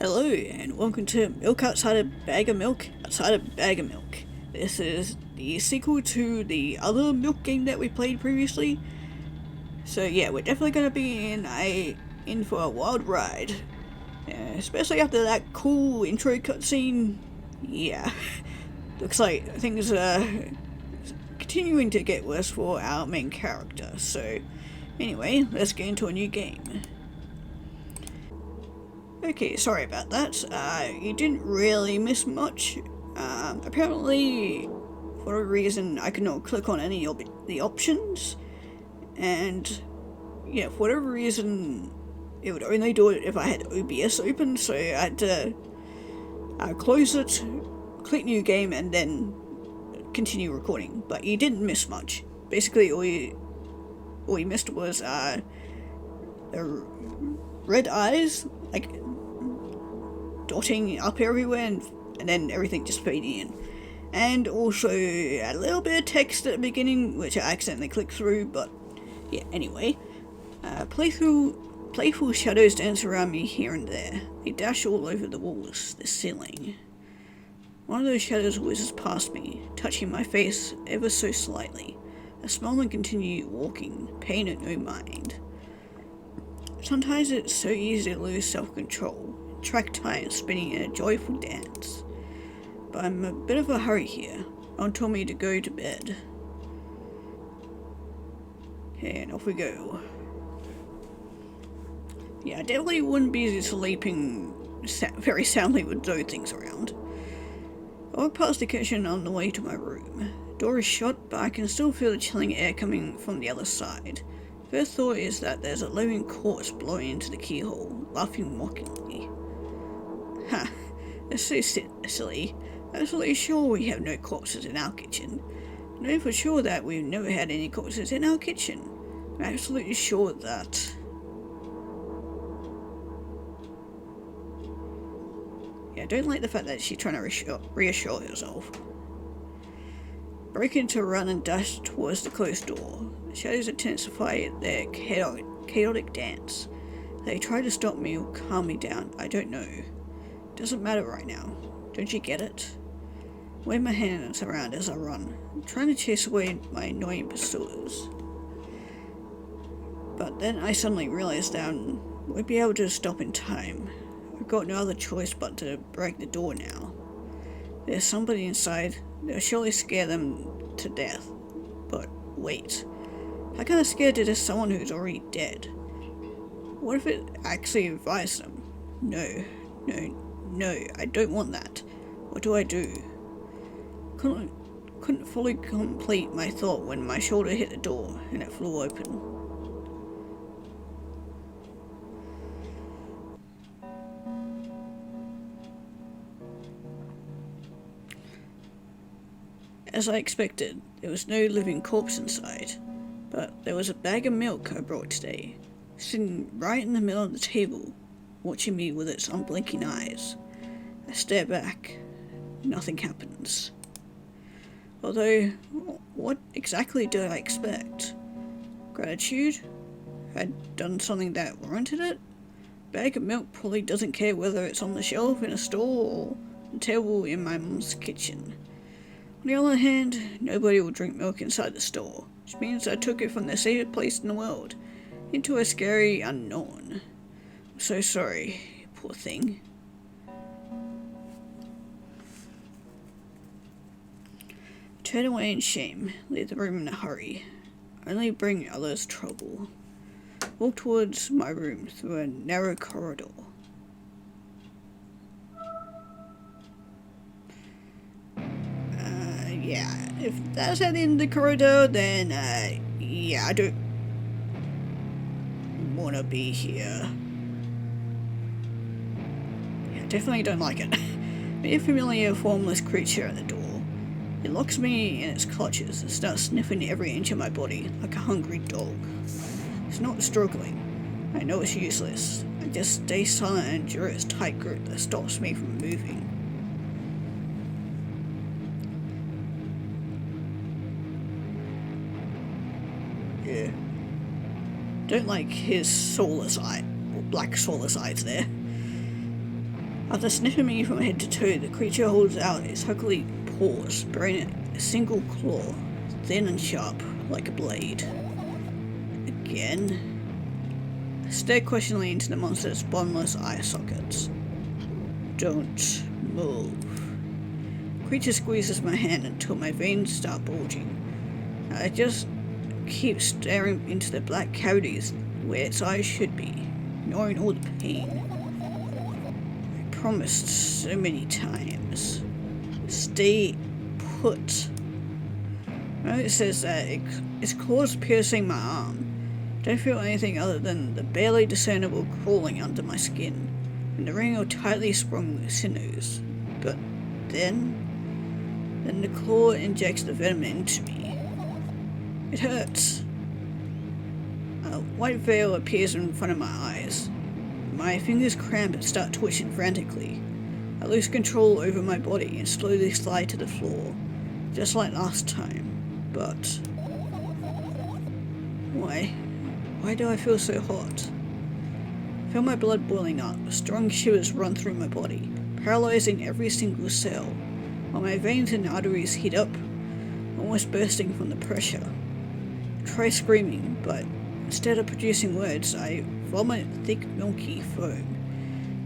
Hello and welcome to Milk Outside a Bag of Milk Outside a Bag of Milk. This is the sequel to the other milk game that we played previously. So yeah, we're definitely going to be in for a wild ride. Especially after that cool intro cutscene. Yeah, looks like things are continuing to get worse for our main character. So anyway, let's get into a new game. Okay, sorry about that. You didn't really miss much. Apparently, for whatever reason, I could not click on any of the options, and yeah, for whatever reason, it would only do it if I had OBS open, so I had to close it, click new game, and then continue recording. But you didn't miss much. Basically, all you missed was the red eyes, like dotting up everywhere, and then everything just fading in. And also a little bit of text at the beginning, which I accidentally clicked through, but yeah, anyway. Playful shadows dance around me here and there. They dash all over the walls, the ceiling. One of those shadows whizzes past me, touching my face ever so slightly. I smile and continue walking, paying it no mind. Sometimes it's so easy to lose self-control, track time spinning in a joyful dance. But I'm in a bit of a hurry here. Mom told me to go to bed. Okay, and off we go. Yeah, I definitely wouldn't be sleeping very soundly with those things around. I walk past the kitchen on the way to my room. The door is shut, but I can still feel the chilling air coming from the other side. First thought is that there's a living corpse blowing into the keyhole, laughing mockingly. Ha, that's so silly. I'm absolutely sure we have no corpses in our kitchen. I know for sure that we've never had any corpses in our kitchen. I'm absolutely sure that... Yeah, I don't like the fact that she's trying to reassure herself. Break into a run and dash towards the closed door. The shadows intensify their chaotic dance. They try to stop me or calm me down, I don't know. Doesn't matter right now. Don't you get it? Wave my hands around as I run, trying to chase away my annoying pursuers. But then I suddenly realized that I won't be able to stop in time. I've got no other choice but to break the door now. There's somebody inside. They'll surely scare them to death. But wait. How can I scare to death someone who's already dead? What if it actually revives them? No, I don't want that. What do I do? Couldn't fully complete my thought when my shoulder hit the door and it flew open. As I expected, there was no living corpse inside, but there was a bag of milk I brought today, sitting right in the middle of the table, watching me with its unblinking eyes. I stare back. Nothing happens. Although, what exactly did I expect? Gratitude? Had done something that warranted it? Bag of milk probably doesn't care whether it's on the shelf in a store or the table in my mum's kitchen. On the other hand, nobody will drink milk inside the store, which means I took it from the safest place in the world, into a scary unknown. I'm so sorry, poor thing. Turn away in shame, leave the room in a hurry. Only bring others trouble. Walk towards my room through a narrow corridor. Yeah, if that's at the end of the corridor, then, yeah, I don't wanna be here. Yeah, definitely don't like it. Be a familiar, formless creature at the door. It locks me in its clutches and starts sniffing every inch of my body like a hungry dog. It's not struggling. I know it's useless. I just stay silent and endure its tight grip that stops me from moving. Yeah. Don't like his soulless eye, or black soulless eyes there. After sniffing me from head to toe, the creature holds out its ugly paws, bearing a single claw, thin and sharp, like a blade. Again. I stare questioningly into the monster's bottomless eye sockets. Don't move. The creature squeezes my hand until my veins start bulging. I just keep staring into the black cavities where its eyes should be, ignoring all the pain. I promised so many times. Stay put. Well, it says that its claws piercing my arm. Don't feel anything other than the barely discernible crawling under my skin and the ring of tightly sprung sinews. But then the claw injects the venom into me. It hurts. A white veil appears in front of my eyes. My fingers cramp and start twitching frantically. I lose control over my body and slowly slide to the floor, just like last time. But why do I feel so hot? I feel my blood boiling up, strong shivers run through my body, paralyzing every single cell, while my veins and arteries heat up, almost bursting from the pressure. I try screaming, but instead of producing words, I vomit thick, milky foam.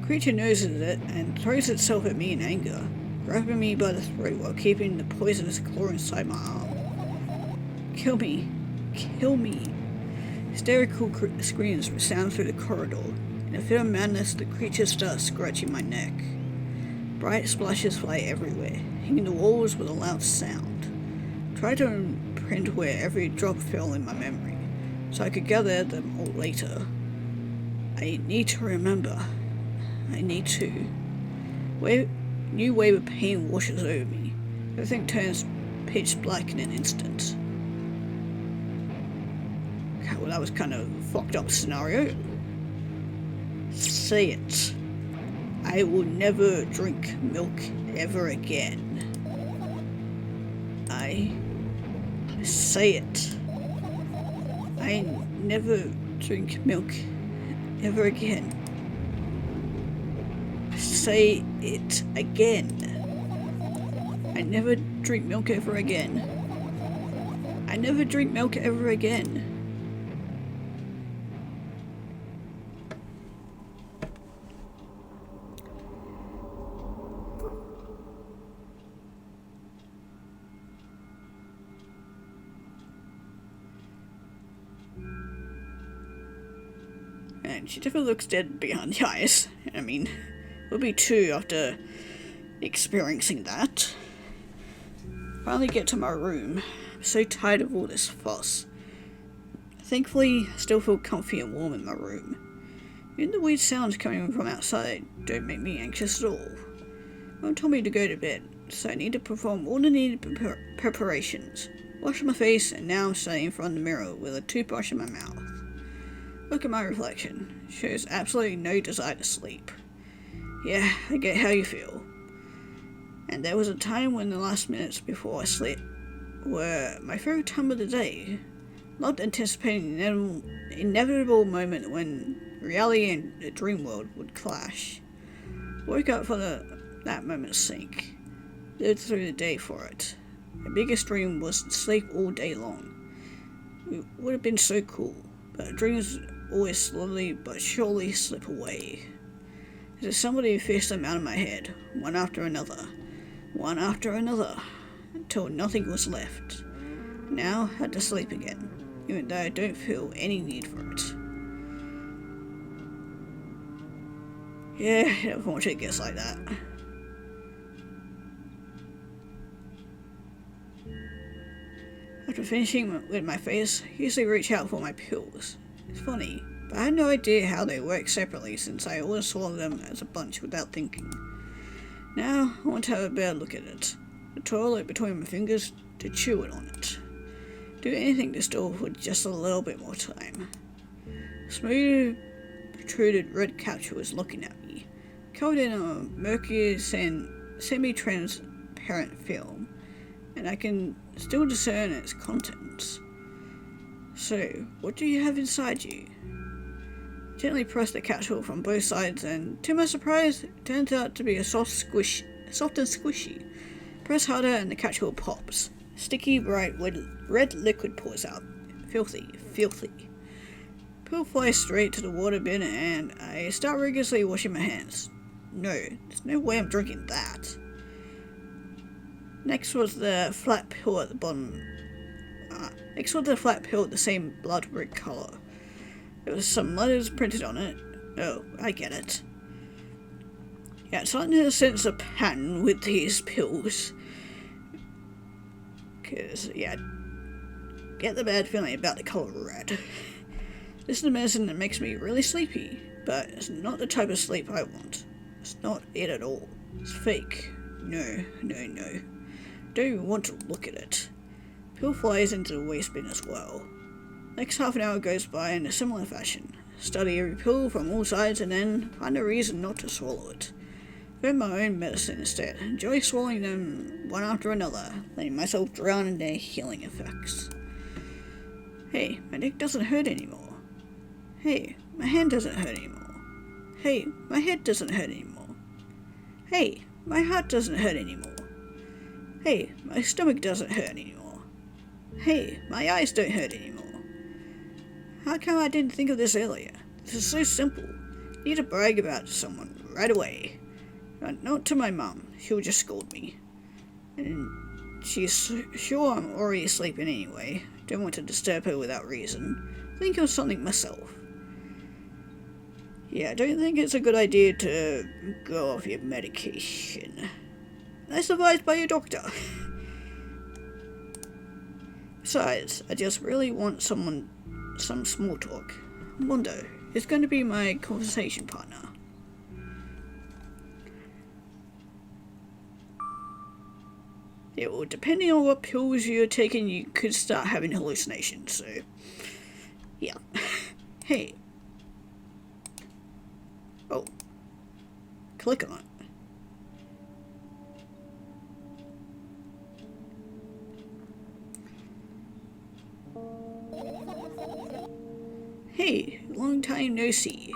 The creature noses it and throws itself at me in anger, grabbing me by the throat while keeping the poisonous claw inside my arm. Kill me! Kill me! Hysterical screams resound through the corridor. In a fit of madness, the creature starts scratching my neck. Bright splashes fly everywhere, hitting the walls with a loud sound. I try to imprint where every drop fell in my memory, so I could gather them all later. I need to remember. I need to. New wave of pain washes over me. Everything turns pitch black in an instant. Okay, well, that was kind of a fucked up scenario. Say it. I will never drink milk ever again. I say it. I never drink milk ever again. Say it again. I never drink milk ever again. I never drink milk ever again. And she definitely looks dead behind the eyes. I mean, we'll be two after experiencing that. Finally get to my room. I'm so tired of all this fuss. Thankfully, I still feel comfy and warm in my room. Even the weird sounds coming from outside don't make me anxious at all. Mom told me to go to bed, so I need to perform all the needed preparations. Wash my face, and now I'm standing in front of the mirror with a toothbrush in my mouth. Look at my reflection. It shows absolutely no desire to sleep. Yeah, I get how you feel. And there was a time when the last minutes before I slept were my favorite time of the day. Not anticipating the inevitable moment when reality and the dream world would clash. Woke up for that moment's sake. Lived through the day for it. My biggest dream was to sleep all day long. It would have been so cool, but dreams always slowly but surely slip away. As if somebody fished them out of my head, one after another, until nothing was left. Now I had to sleep again, even though I don't feel any need for it. Yeah, unfortunately it gets like that. After finishing with my face, I usually reach out for my pills. It's funny, but I had no idea how they work separately since I always swallow them as a bunch without thinking. Now, I want to have a better look at it. To twirl it between my fingers, to chew it on it. Do anything to stall for just a little bit more time. Smooth, protruded red capsule was looking at me, covered in a murky semi-transparent film, and I can still discern its contents. So, what do you have inside you? Gently press the catch-all from both sides, and to my surprise, it turns out to be a soft and squishy. Press harder and the catch-all pops. Sticky, bright, red liquid pours out. Filthy. Pill flies straight to the water bin, and I start rigorously washing my hands. No, there's no way I'm drinking that. Next was the flat pill at the bottom. Next was the flat pill with the same blood red colour. There was some letters printed on it. Oh, I get it. Yeah, it's starting to sense a pattern with these pills. Cause, yeah, get the bad feeling about the colour red. This is the medicine that makes me really sleepy, but it's not the type of sleep I want. It's not it at all. It's fake. No. Don't want to look at it. Pill flies into the waste bin as well. Next half an hour goes by in a similar fashion. Study every pill from all sides and then find a reason not to swallow it. Find my own medicine instead. Enjoy swallowing them one after another, letting myself drown in their healing effects. Hey, my neck doesn't hurt anymore. Hey, my hand doesn't hurt anymore. Hey, my head doesn't hurt anymore. Hey, my heart doesn't hurt anymore. Hey, my stomach doesn't hurt anymore. Hey, my eyes don't hurt anymore. How come I didn't think of this earlier? This is so simple. I need to brag about it to someone right away. Not to my mum, she'll just scold me. And she's sure I'm already sleeping anyway. Don't want to disturb her without reason. Think of something myself. Yeah, I don't think it's a good idea to go off your medication. Unless advised by your doctor. Besides, I just really want some small talk. Mondo is going to be my conversation partner. Yeah, well, depending on what pills you're taking, you could start having hallucinations, so... yeah. Hey. Oh. Click on it. Hey, long time no see.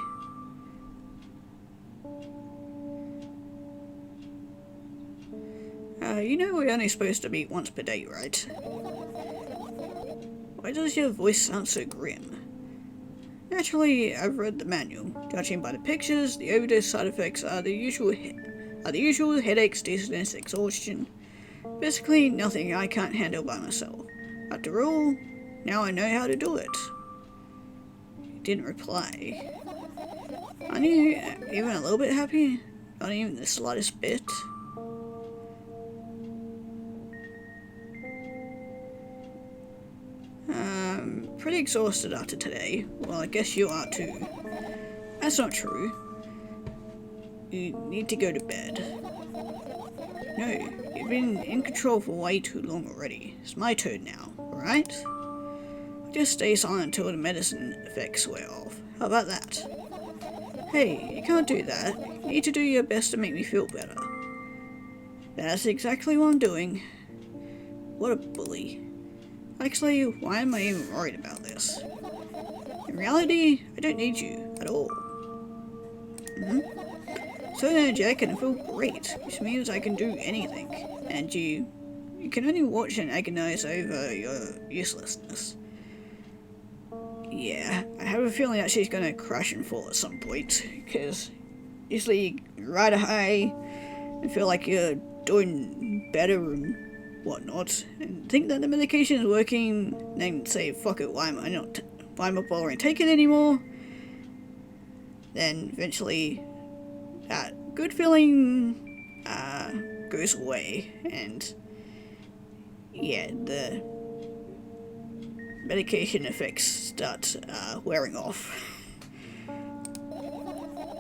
You know we're only supposed to meet once per day, right? Why does your voice sound so grim? Naturally, I've read the manual. Judging by the pictures, the overdose side effects are the usual headaches, dizziness, exhaustion. Basically, nothing I can't handle by myself. After all, now I know how to do it. He didn't reply. Aren't you even a little bit happy? Not even the slightest bit? Pretty exhausted after today. Well, I guess you are too. That's not true. You need to go to bed. No, you've been in control for way too long already. It's my turn now, alright? Just stay silent until the medicine effects wear off. How about that? Hey, you can't do that. You need to do your best to make me feel better. That's exactly what I'm doing. What a bully. Actually, why am I even worried about this? In reality, I don't need you at all. So energetic and I feel great, which means I can do anything. And you can only watch and agonize over your uselessness. Yeah, I have a feeling that she's gonna crash and fall at some point, because usually you ride a high and feel like you're doing better and whatnot, and think that the medication is working, then say, fuck it, why am I not bothering to take it anymore? Then eventually that good feeling goes away, and yeah, the medication effects start wearing off.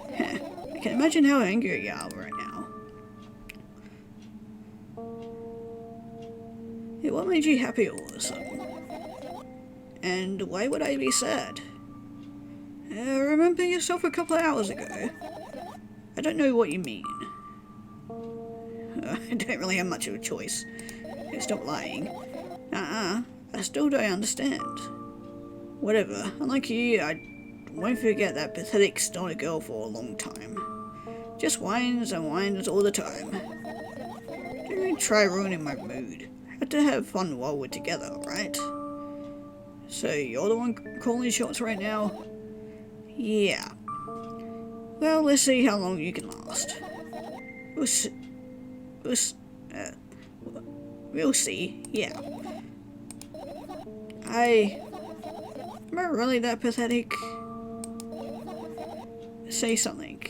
I can imagine how angry you are right now. Yeah, what made you happy all of a sudden? And why would I be sad? Remember yourself a couple of hours ago? I don't know what you mean. I don't really have much of a choice. Stop lying. I still don't understand. Whatever, unlike you, I won't forget that Pathetic's not a girl for a long time. Just whines and whines all the time. Don't even try ruining my mood. Had to have fun while we're together, right? So you're the one calling shots right now? Yeah. Well, let's see how long you can last. We'll see, yeah. Am I really that pathetic? Say something.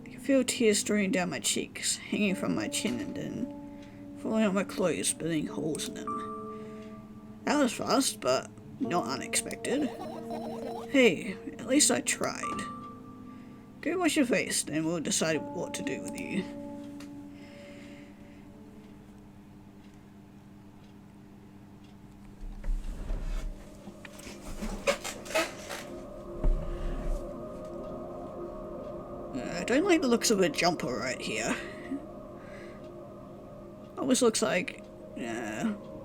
I can feel tears streaming down my cheeks, hanging from my chin and then falling on my clothes, burning holes in them. That was fast, but not unexpected. Hey, at least I tried. Go wash your face, then we'll decide what to do with you. I don't like the looks of a jumper right here. Almost looks like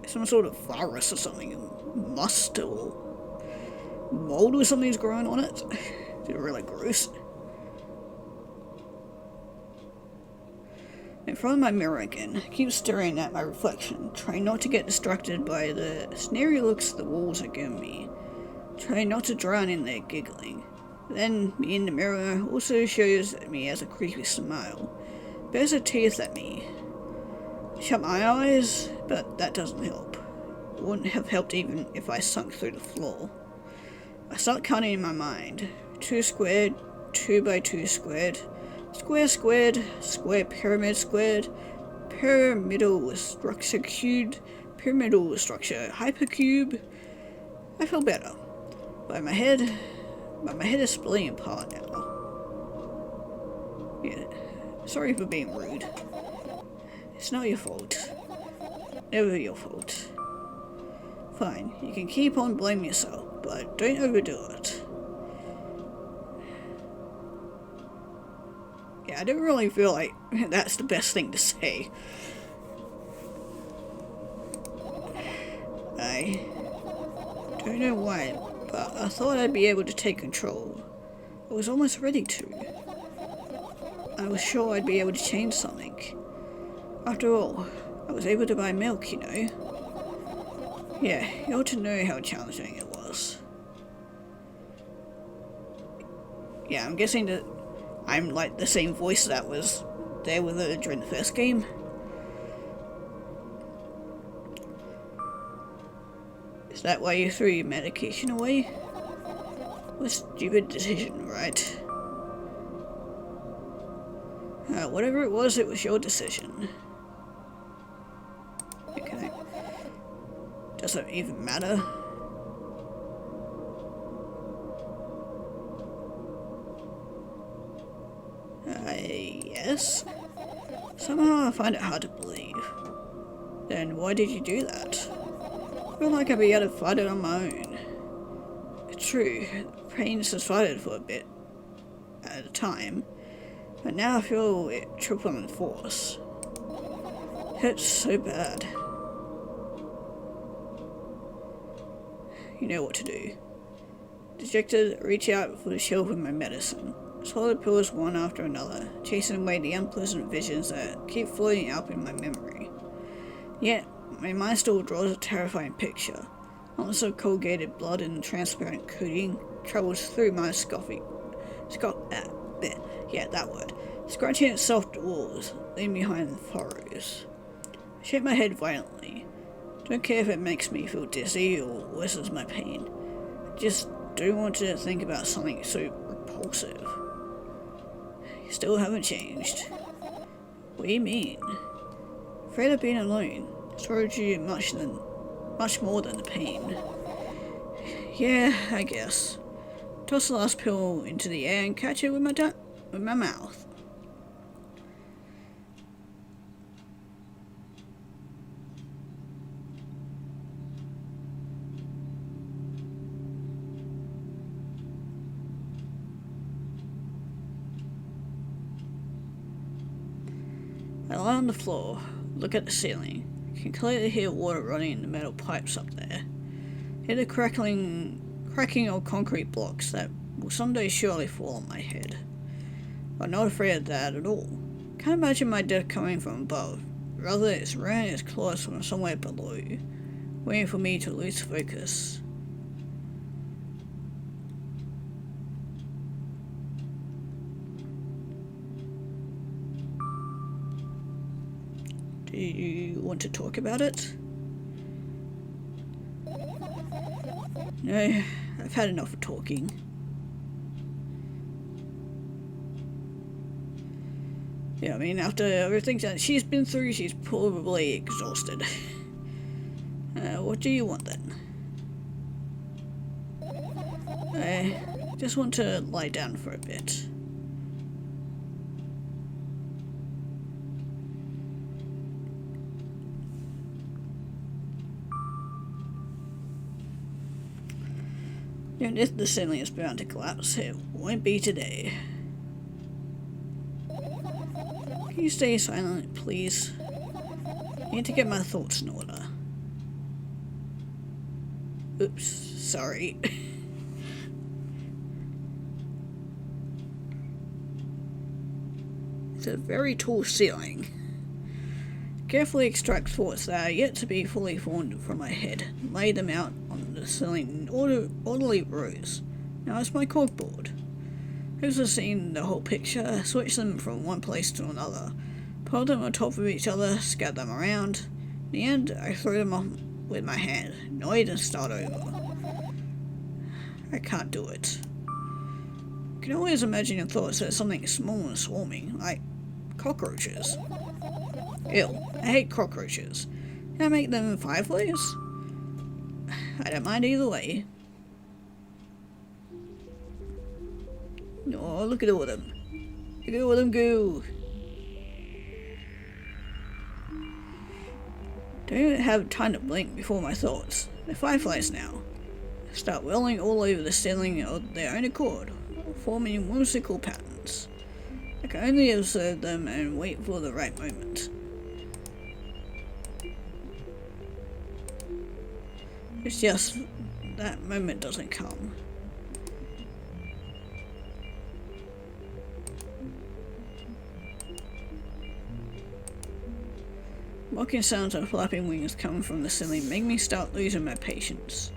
some sort of virus or something. Must or mold or something's growing on it. It's really gross. In front of my mirror again, I keep staring at my reflection, trying not to get distracted by the sneery looks the walls are giving me. Trying not to drown in their giggling. Then, me in the mirror also shows me as a creepy smile. Bears her teeth at me. Shut my eyes, but that doesn't help. It wouldn't have helped even if I sunk through the floor. I start counting in my mind. 2 squared, 2 by 2 squared, square squared, square pyramid squared, pyramidal structure cubed, pyramidal structure hypercube. I feel better. But my head is splitting apart now. Yeah, sorry for being rude. It's not your fault. Never your fault. Fine, you can keep on blaming yourself, but don't overdo it. Yeah, I don't really feel like that's the best thing to say. I don't know why, but I thought I'd be able to take control. I was almost ready to. I was sure I'd be able to change something. After all, I was able to buy milk, you know. Yeah, you ought to know how challenging it was. Yeah, I'm guessing that I'm like the same voice that was there with her during the first game. Is that why you threw your medication away? What a stupid decision, right? Whatever it was your decision. Okay. Does it even matter? Yes. Somehow I find it hard to believe. Then why did you do that? I feel like I'd be able to fight it on my own. True, pain subsided for a bit at a time, but now I feel it triple in force. It hurts so bad. You know what to do. Dejected, reach out for the shelf with my medicine. Swallow the pills one after another, chasing away the unpleasant visions that keep floating up in my memory. Yet, my mind still draws a terrifying picture. Lots of corrugated blood and transparent coating travels through my scratching its soft walls, leaving behind the furrows. I shake my head violently. Don't care if it makes me feel dizzy or worsens my pain. I just don't want to think about something so repulsive. You still haven't changed. What do you mean? Afraid of being alone. It's worried you much more than the pain. Yeah, I guess. Toss the last pill into the air and catch it with my mouth. I lie on the floor, look at the ceiling. I can clearly hear water running in the metal pipes up there. Hear the crackling cracking of concrete blocks that will someday surely fall on my head. I'm not afraid of that at all. Can't imagine my death coming from above. Rather, it's rearing its claws from somewhere below, waiting for me to lose focus. Do you want to talk about it? No, I've had enough of talking. Yeah, I mean, after everything that she's been through, she's probably exhausted. What do you want then? I just want to lie down for a bit. Even if the ceiling is bound to collapse, it won't be today. Can you stay silent, please? I need to get my thoughts in order. Oops, sorry. It's a very tall ceiling. Carefully extract thoughts that are yet to be fully formed from my head, and lay them out on the ceiling in orderly rows. Now it's my corkboard. Those have seen the whole picture, switch them from one place to another, pile them on top of each other, scatter them around. In the end, I throw them on with my hand, annoyed, and start over. I can't do it. I can always imagine your thoughts as something small and swarming, like cockroaches. Ew, I hate cockroaches. Can I make them fireflies? I don't mind either way. Oh, look at all of them. Look at all of them go. Don't have time to blink before my thoughts. They're fireflies now. They start whirling all over the ceiling of their own accord, forming whimsical patterns. I can only observe them and wait for the right moment. It's just that moment doesn't come. Mocking sounds of flapping wings coming from the ceiling make me start losing my patience.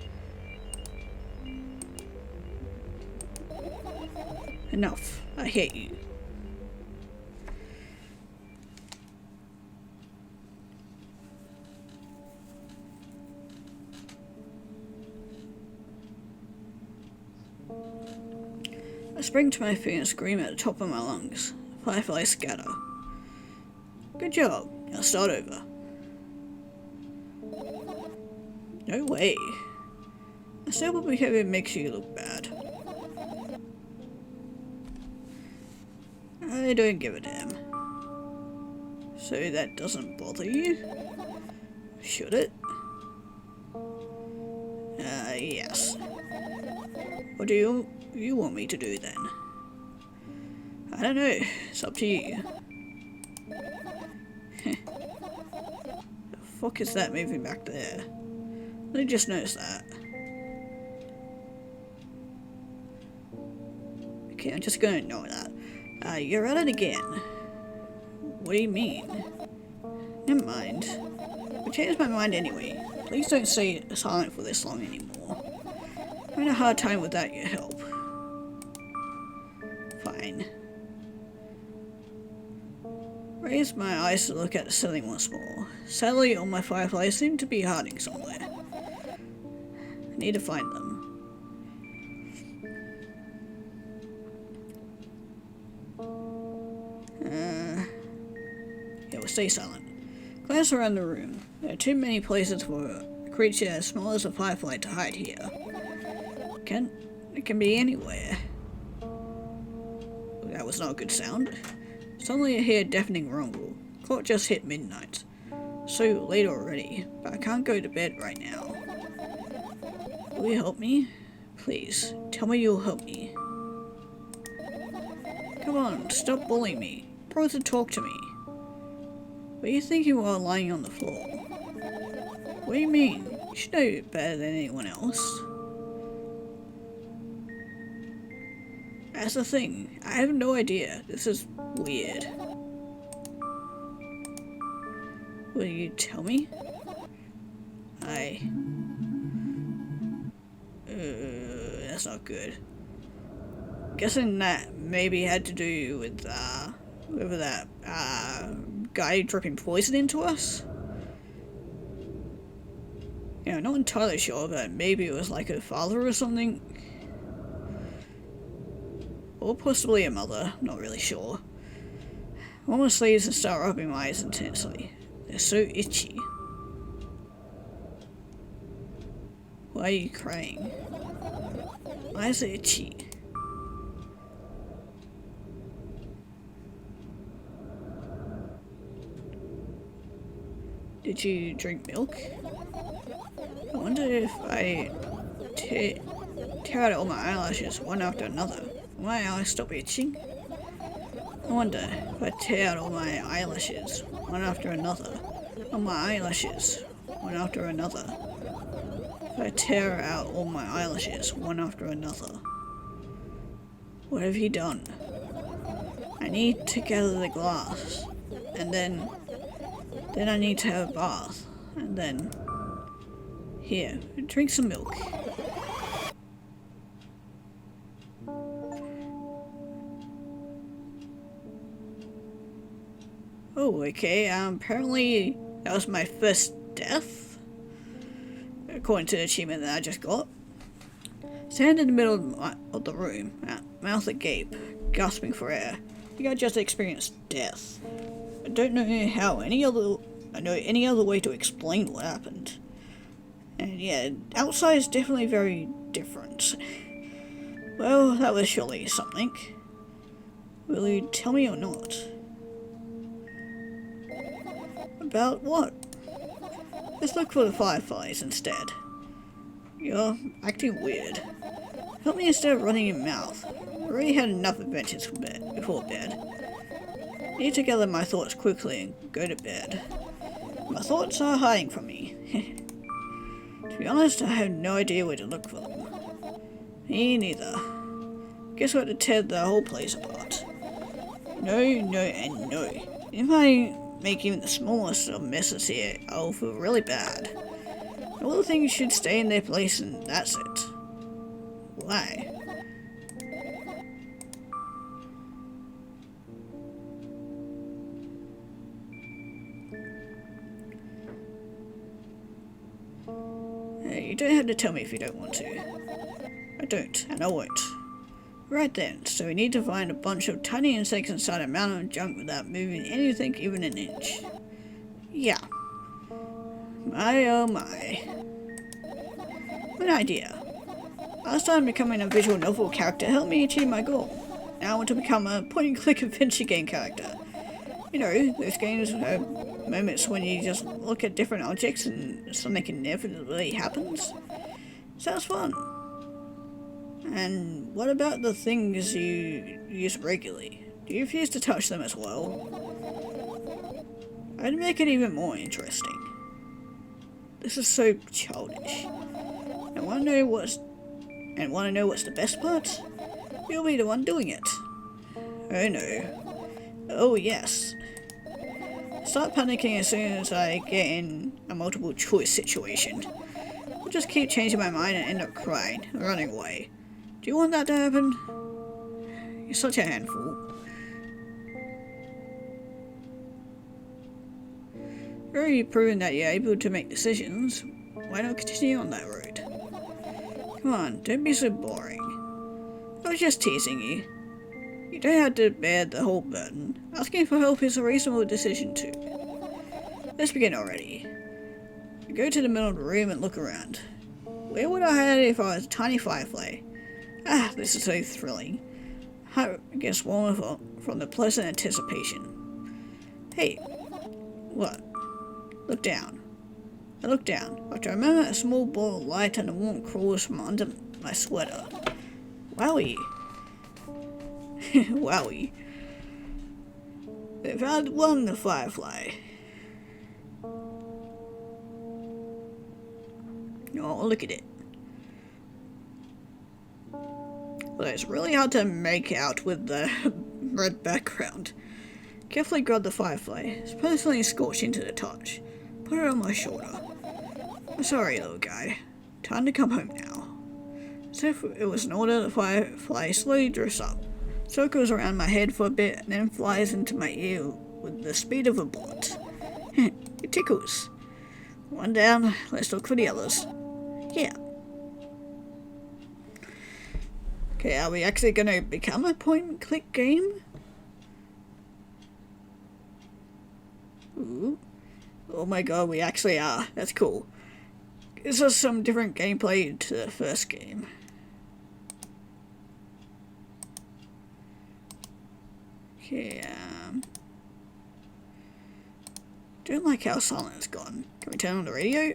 Enough. I hate you. I spring to my feet and scream at the top of my lungs. Fireflies scatter. Good job. Now start over. No way. Unstable behavior makes you look bad. I don't give a damn. So that doesn't bother you? Should it? Yes. What do you want me to do then? I don't know. It's up to you. The fuck is that moving back there? I just noticed that. Okay, I'm just gonna ignore that. You're at it again. What do you mean? Never mind. I changed my mind anyway. Please don't stay silent for this long anymore. I'm having a hard time without your help. Fine. Raise my eyes to look at the ceiling once more. Sadly, all my fireflies seem to be hiding somewhere. I need to find them. Yeah, we'll stay silent. Glance around the room. There are too many places for a creature as small as a firefly to hide here. It can be anywhere. That was not a good sound. Suddenly I hear a deafening rumble. Clock just hit midnight. So late already, but I can't go to bed right now. Will you help me? Please, tell me you'll help me. Come on, stop bullying me. Promise to talk to me. What are you thinking while lying on the floor? What do you mean? You should know better than anyone else. That's the thing. I have no idea. This is weird. Will you tell me? That's not good. Guessing that maybe had to do with, whoever that, guy dripping poison into us? You know, not entirely sure, but maybe it was like her father or something. Or possibly a mother, not really sure. I want my sleeves and start rubbing my eyes intensely. They're so itchy. Why are you crying? Why is it itchy? Did you drink milk? I wonder if I tear out all my eyelashes one after another. Will my eyes stop itching? I wonder if I tear out all my eyelashes one after another. All my eyelashes one after another. If I tear out all my eyelashes one after another. What have you done? I need to gather the glass. And then I need to have a bath. And then... Here, drink some milk. Oh, okay, apparently that was my first death, according to the achievement that I just got. Stand in the middle of the room, mouth agape, gasping for air. I think I just experienced death. I don't know any other way to explain what happened. And yeah, outside is definitely very different. Well, that was surely something. Will you tell me or not? About what? Let's look for the fireflies instead. You're acting weird. Help me instead of running your mouth. I already had enough adventures before bed. I need to gather my thoughts quickly and go to bed. My thoughts are hiding from me. To be honest, I have no idea where to look for them. Me neither. Guess we'll have to tear the whole place apart. No, and no. If I make even the smallest of messes here, I'll feel really bad. All the things should stay in their place and that's it. Why? You don't have to tell me if you don't want to. I don't, and I won't. Right then, so we need to find a bunch of tiny insects inside a mountain of junk without moving anything even an inch. Yeah. My oh my. An idea. Last time becoming a visual novel character helped me achieve my goal. Now I want to become a point-and-click adventure game character. You know, those games have moments when you just look at different objects and something inevitably happens. Sounds fun. And what about the things you use regularly? Do you refuse to touch them as well? I'd make it even more interesting. This is so childish. And want to know what's the best part? You'll be the one doing it. Oh no. Oh yes. Start panicking as soon as I get in a multiple choice situation. I'll just keep changing my mind and end up crying, running away. Do you want that to happen? You're such a handful. Already proven that you're able to make decisions. Why not continue on that road? Come on, don't be so boring. I was just teasing you. You don't have to bear the whole burden. Asking for help is a reasonable decision too. Let's begin already. Go to the middle of the room and look around. Where would I hide if I was a tiny firefly? Ah, this is so thrilling. I guess wonderful from the pleasant anticipation. Hey, what? Look down. I look down. After I remember a small ball of light and a warm crawls from under my sweater. Wowie. Wowie. We found one firefly. Oh, look at it. but it's really hard to make out with the red background. Carefully grab the firefly. It's personally scorched into the touch. Put it on my shoulder. I'm sorry, little guy. Time to come home now. As if it was an order, the firefly slowly drifts up, circles around my head for a bit, and then flies into my ear with the speed of a bullet. It tickles. One down, let's look for the others. Yeah. Okay, are we actually going to become a point-and-click game? Ooh. Oh my god, we actually are. That's cool. Gives us some different gameplay to the first game. Okay, don't like how silent it's gone. Can we turn on the radio?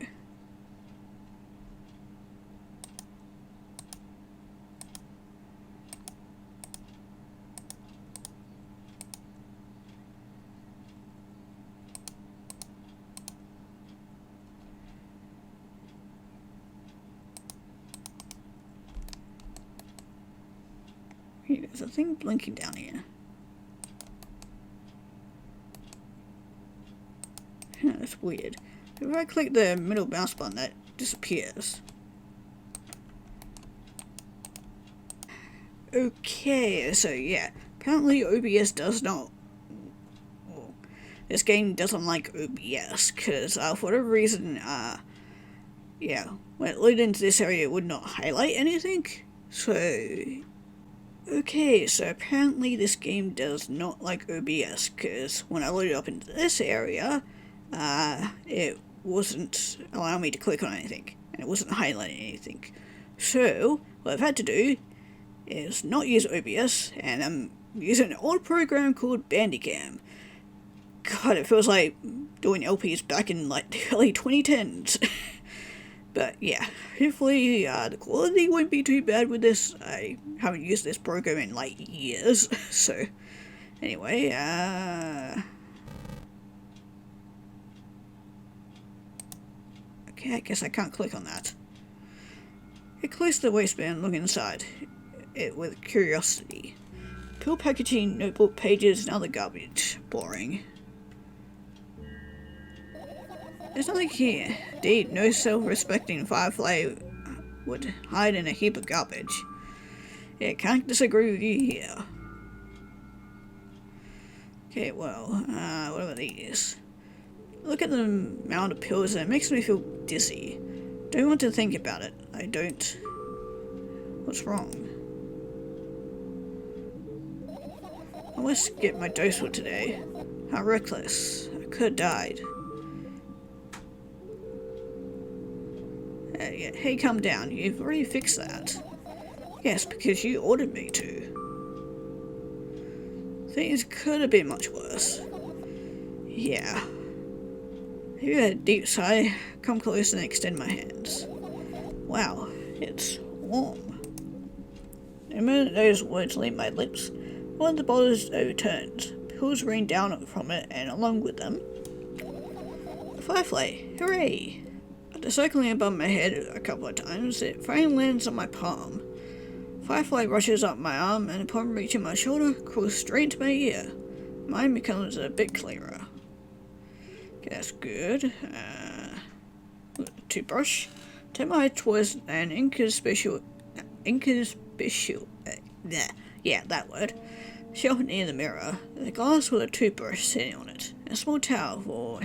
Hey, there's a thing blinking down here. That's weird. If I click the middle mouse button, that disappears. Okay, so yeah, apparently OBS does not. Well, this game doesn't like OBS because for whatever reason, yeah, when it loaded into this area, it would not highlight anything. So, okay, so apparently this game does not like OBS because when I loaded up into this area, it wasn't allowing me to click on anything, and it wasn't highlighting anything. So, what I've had to do is not use OBS, and I'm using an old program called Bandicam. God, it feels like doing LPs back in like the early 2010s. But yeah, hopefully the quality won't be too bad with this. I haven't used this program in like years, so anyway, okay, I guess I can't click on that. Get close to the waistband, look inside it with curiosity. Pill packaging, notebook pages, and other garbage. Boring. There's nothing here. Indeed, no self-respecting firefly would hide in a heap of garbage. Yeah, can't disagree with you here. Okay, well, what about these? Look at the amount of pills and it makes me feel dizzy. Don't want to think about it. I don't. What's wrong? I must get my dose for today. How reckless. I could have died. Yeah, hey, calm down. You've already fixed that. Yes, because you ordered me to. Things could have been much worse. Yeah. Have you had a deep sigh? Come close and extend my hands. Wow, it's warm. The moment those words leave my lips, one of the bottles overturns. Pills rain down from it, and along with them, a firefly. Hooray! After circling above my head a couple of times, it finally lands on my palm. Firefly rushes up my arm, and upon reaching my shoulder, crawls straight to my ear. Mine becomes a bit clearer. Okay, that's good. Toothbrush. Take my towards an inconspicuous, yeah, that word. Shelf near the mirror. The glass with a toothbrush sitting on it. A small towel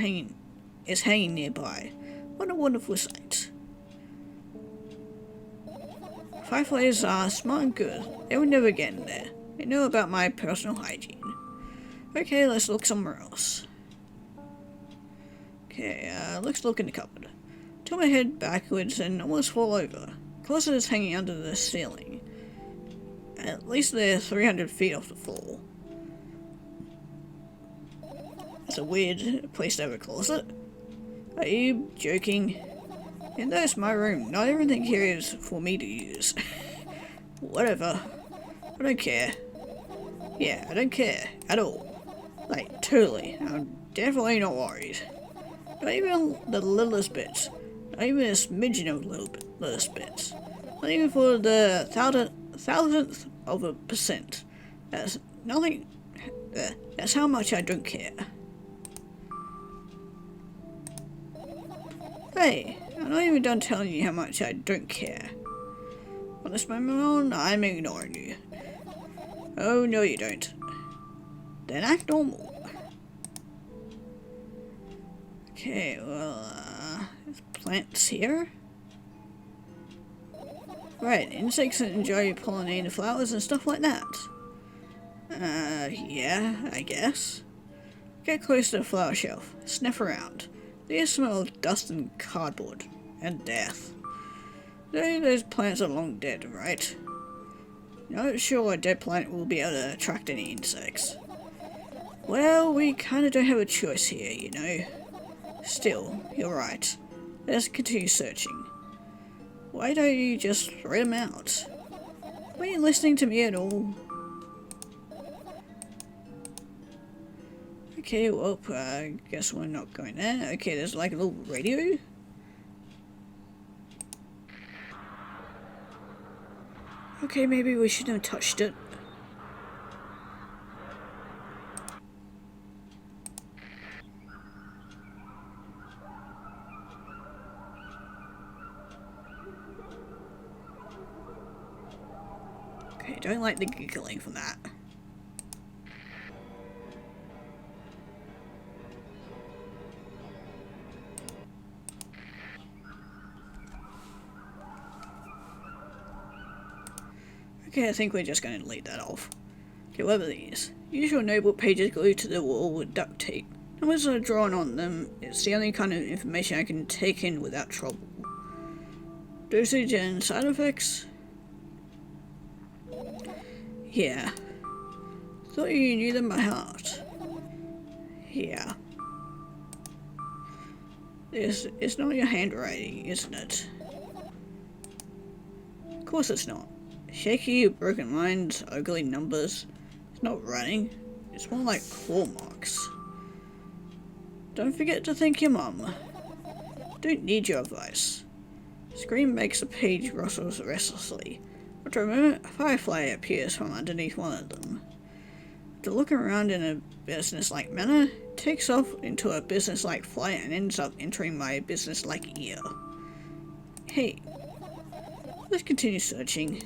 is hanging nearby. What a wonderful sight. Fireflies are smart and good. They would never get in there. They know about my personal hygiene. Okay, let's look somewhere else. Okay, let's look in the cupboard. Turn my head backwards and almost fall over. Closet is hanging under the ceiling. At least they're 300 feet off the floor. That's a weird place to have a closet. Are you joking? And that's my room. Not everything here is for me to use. Whatever. I don't care. Yeah, I don't care. At all. Like, totally. I'm definitely not worried. Not even the littlest bit. Not even a smidgen of littlest bits. Not even for the thousandth of a percent. That's nothing. That's how much I don't care. Hey, I'm not even done telling you how much I don't care. From this moment on, I'm ignoring you. Oh, no you don't. Then act normal. Okay, well, there's plants here. Right, insects that enjoy pollinating flowers and stuff like that. Yeah, I guess. Get close to the flower shelf. Sniff around. They smell of dust and cardboard. And death. Those plants are long dead, right? Not sure a dead plant will be able to attract any insects. Well, we kinda don't have a choice here, you know. Still, you're right. Let's continue searching. Why don't you just throw them out? Were you listening to me at all? Okay, well, I guess we're not going there. Okay, there's like a little radio. Okay, maybe we shouldn't have touched it. Okay, don't like the giggling from that. Okay, I think we're just going to leave that off. Okay, what are these? Usual notebook pages glued to the wall with duct tape. Numbers are drawn on them. It's the only kind of information I can take in without trouble. Dosage and side effects? Yeah. Thought you knew them by heart. Yeah. It's not your handwriting, isn't it? Of course it's not. Shaky, broken lines, ugly numbers. It's not running. It's more like claw marks. Don't forget to thank your mum. Don't need your advice. Scream makes the page rustles restlessly. After a moment, a firefly appears from underneath one of them. After looking around in a business-like manner, it takes off into a business-like flight and ends up entering my business-like ear. Hey, let's continue searching.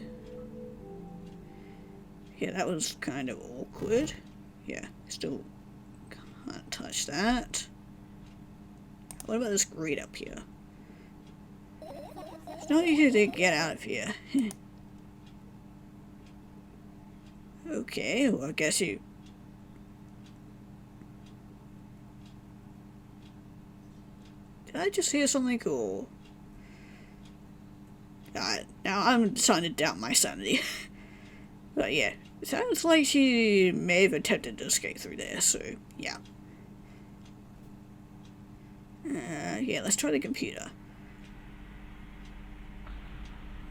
Yeah, that was kind of awkward. Yeah, still can't touch that. What about this grate up here? It's not easy to get out of here. Okay, well I guess you... Did I just hear something cool? Now I'm starting to doubt my sanity. But yeah, it sounds like she may have attempted to escape through there, so yeah. Yeah, let's try the computer.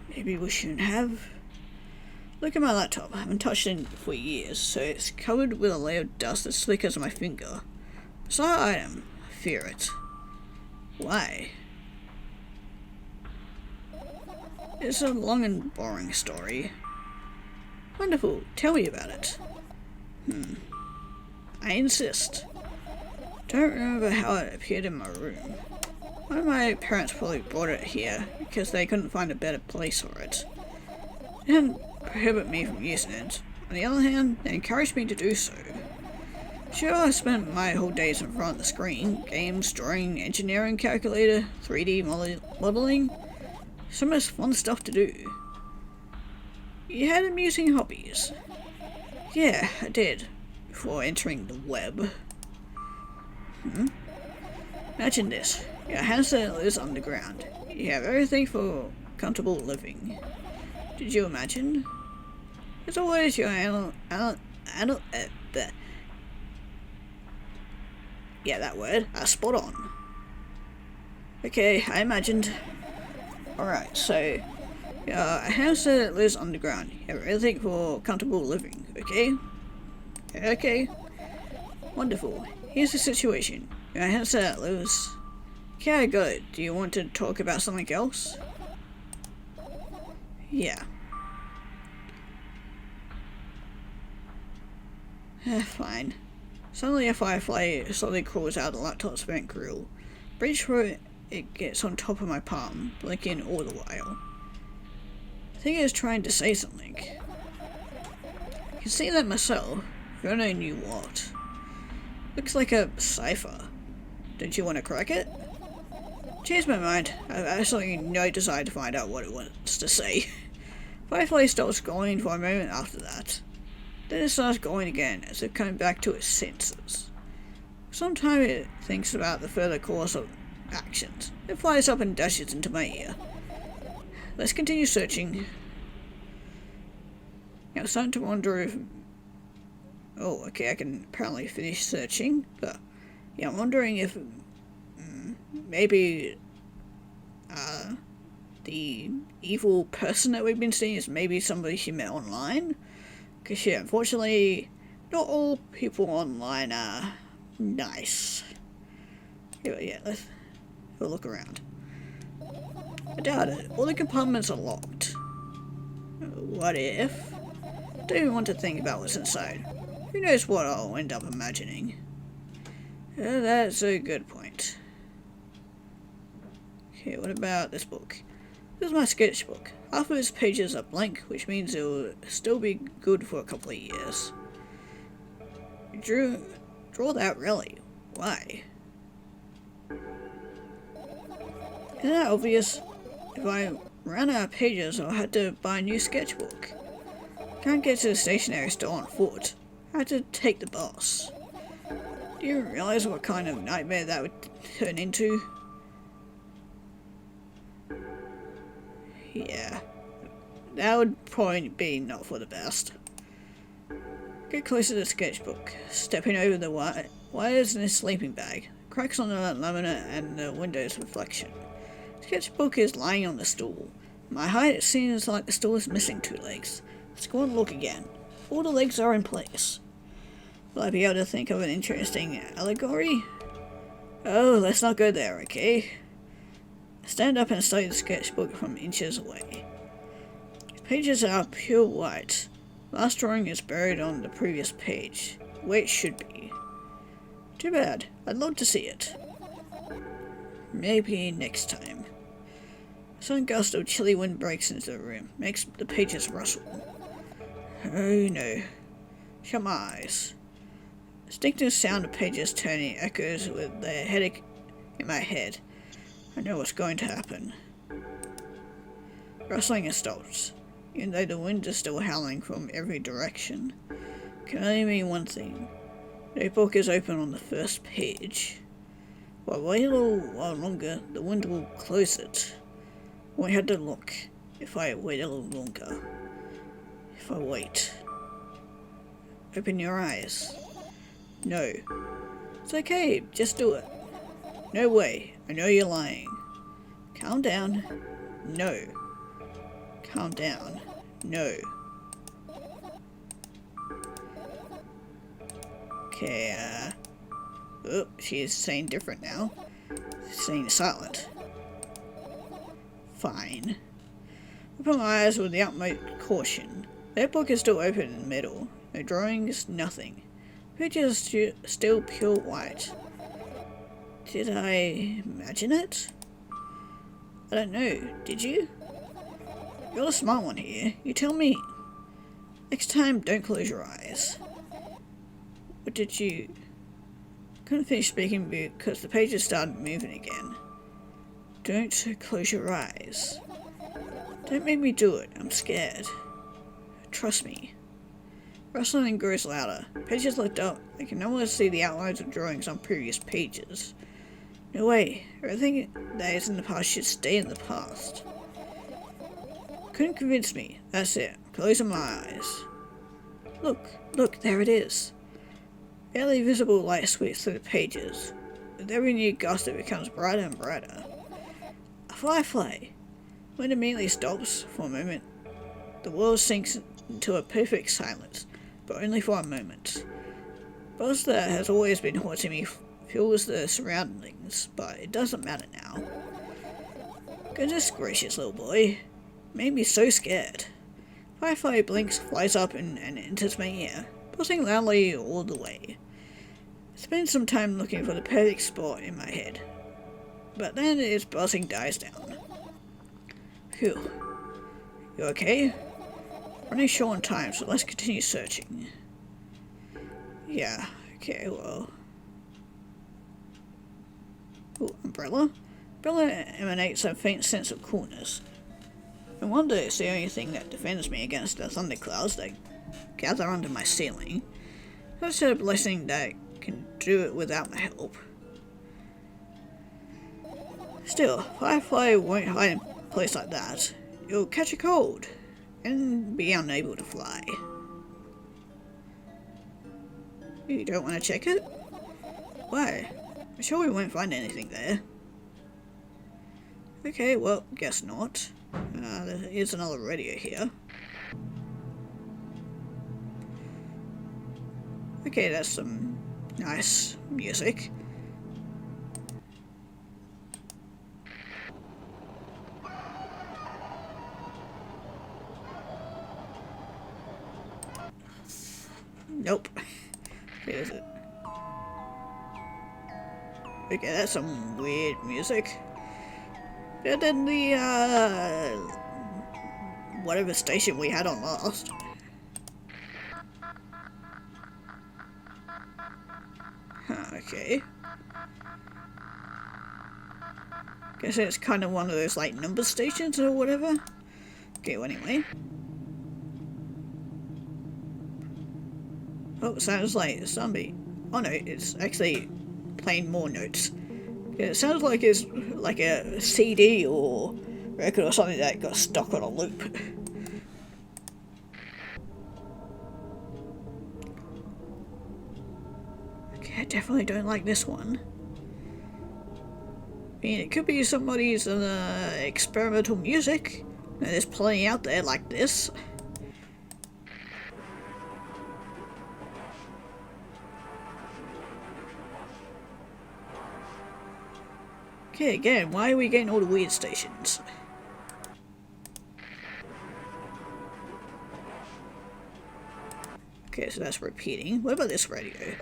Maybe we shouldn't have. Look at my laptop. I haven't touched it for years, so it's covered with a layer of dust as thick as my finger. Bizarre item. I fear it. Why? It's a long and boring story. Wonderful. Tell me about it. I insist. Don't remember how it appeared in my room. One of my parents probably brought it here because they couldn't find a better place for it. They didn't prohibit me from using it. On the other hand, they encouraged me to do so. Sure, I spent my whole days in front of the screen. Games, drawing, engineering calculator, 3D modeling. So much fun stuff to do. You had amusing hobbies. Yeah, I did. Before entering the web. Imagine this. Your handset lives underground. You have everything for comfortable living. Did you imagine? As always, your yeah, that word. Spot on. Okay, I imagined. Alright, so a house that lives underground. You have everything for comfortable living, okay? Okay. Wonderful. Here's the situation. Your house that lives... Okay, I got it. Do you want to talk about something else? Yeah. Fine. Suddenly a firefly slowly crawls out of the laptop's vent grill. Reach for it, it gets on top of my palm, blinking all the while. I think it was trying to say something. I can see that myself, if only I knew what. Looks like a cipher. Don't you want to crack it? Changed my mind. I have absolutely no desire to find out what it wants to say. Firefly stops going for a moment after that. Then it starts going again as if coming back to its senses. Sometimes it thinks about the further course of actions. It flies up and dashes into my ear. Let's continue searching. I'm starting to wonder if... Oh, okay, I can apparently finish searching, but... Yeah, I'm wondering if... maybe... the evil person that we've been seeing is maybe somebody she met online? Because, yeah, unfortunately, not all people online are nice. Yeah, let's have a look around. I doubt it. All the compartments are locked. What if? I don't even want to think about what's inside. Who knows what I'll end up imagining. That's a good point. Okay, what about this book? This is my sketchbook. Half of its pages are blank, which means it will still be good for a couple of years. You draw that really? Why? Isn't that obvious? If I ran out of pages, I had to buy a new sketchbook. Can't get to the stationery store on foot. I had to take the bus. Do you realize what kind of nightmare that would turn into? Yeah, that would probably be not for the best. Get closer to the sketchbook, stepping over the wires in his sleeping bag, cracks on the laminate and the window's reflection. The sketchbook is lying on the stool. My height, it seems like the stool is missing 2 legs. Let's go and look again. All the legs are in place. Will I be able to think of an interesting allegory? Oh, let's not go there, okay? I stand up and study the sketchbook from inches away. The pages are pure white. Last drawing is buried on the previous page, the way it should be. Too bad. I'd love to see it. Maybe next time. A sudden gust of chilly wind breaks into the room, makes the pages rustle. Oh no. Shut my eyes. The distinctive sound of pages turning echoes with the headache in my head. I know what's going to happen. Rustling stops, even though the wind is still howling from every direction. It can only mean one thing. The book is open on the first page. If I wait a little while longer, the wind will close it. I had to look. If I wait a little longer. If I wait. Open your eyes. No. It's okay, just do it. No way, I know you're lying. Calm down. No. Calm down. No. Okay, oh, she is saying different now. She's saying silent. Fine. Open my eyes with the utmost caution. That book is still open in the middle. No drawings, nothing. Pages are still pure white. Did I imagine it? I don't know. Did you? You're the smart one here. You tell me. Next time, don't close your eyes. What did you... Couldn't finish speaking because the pages started moving again. Don't close your eyes. Don't make me do it. I'm scared. Trust me. Rustling grows louder. Pages lift up. I can almost see the outlines of drawings on previous pages. No way. Everything that is in the past should stay in the past. Couldn't convince me. That's it. Closing my eyes. Look, there it is. Barely visible light sweeps through the pages. With every new gust it becomes brighter and brighter. A firefly. When it immediately stops for a moment, the world sinks into a perfect silence, but only for a moment. Buzz that has always been haunting me fills the surroundings, but it doesn't matter now. Goodness gracious, little boy. Made me so scared. Firefly blinks, flies up, and enters my ear. buzzing loudly all the way. I spend some time looking for the perfect spot in my head, but then its buzzing dies down. Phew. You okay? Running short on time, so let's continue searching. Yeah, okay, well. Ooh, umbrella? Umbrella emanates a faint sense of coolness. No wonder it's the only thing that defends me against the thunderclouds that gather under my ceiling. Such a blessing that I can do it without my help. Still, Firefly won't hide in a place like that. You'll catch a cold and be unable to fly. You don't want to check it? Why? I'm sure we won't find anything there. Okay, well, guess not. There is another radio here. Okay, that's some nice music. Nope. Where is it? Okay, that's some weird music. Better than the, whatever station we had on last. Okay. Guess it's kind of one of those, like, number stations or whatever. Okay, well, anyway. Oh, sounds like somebody. Oh no, it's actually playing more notes. Yeah, it sounds like it's like a CD or record or something that got stuck on a loop. Okay, I definitely don't like this one. I mean, it could be somebody's experimental music. There's plenty out there like this. Okay, again, why are we getting all the weird stations? Okay, so that's repeating. What about this radio?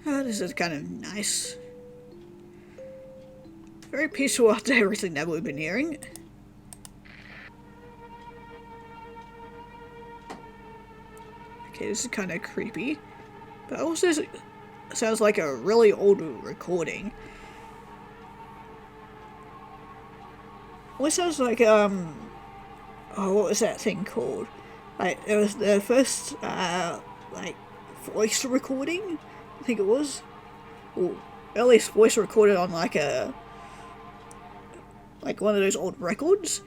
Oh, this is kind of nice. Very peaceful after everything that we've been hearing. Okay, this is kind of creepy. But also sounds like a really old recording. Well, it sounds like, oh, what was that thing called? Like, it was the first, like, voice recording, I think it was. Or at least voice recorded on, like, like one of those old records.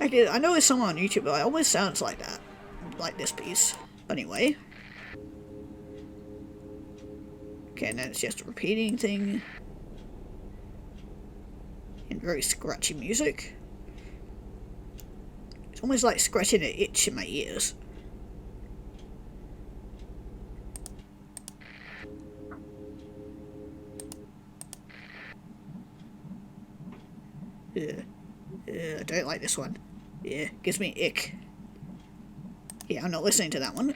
Like, I know it's somewhere on YouTube, but it almost sounds like that. Like this piece. Anyway. Okay, and then it's just a repeating thing. And very scratchy music. It's almost like scratching an itch in my ears. Yeah. I don't like this one. Yeah, gives me ick. Yeah, I'm not listening to that one.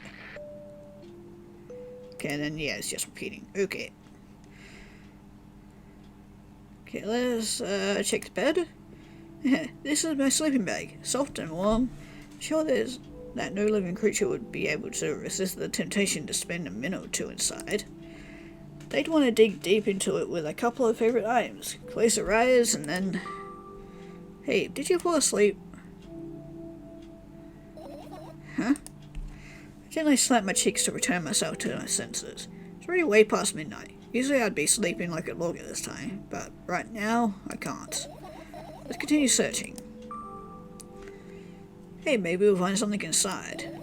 Okay, and then, yeah, it's just repeating. Okay. Okay, let's check the bed. This is my sleeping bag. Soft and warm. I'm sure that no living creature would be able to resist the temptation to spend a minute or two inside. They'd want to dig deep into it with a couple of favorite items. Close their eyes and then... Hey, did you fall asleep? Huh? I gently slapped my cheeks to return myself to my senses. It's already way past midnight. Usually I'd be sleeping like a log at this time, but right now, I can't. Let's continue searching. Hey, maybe we'll find something inside.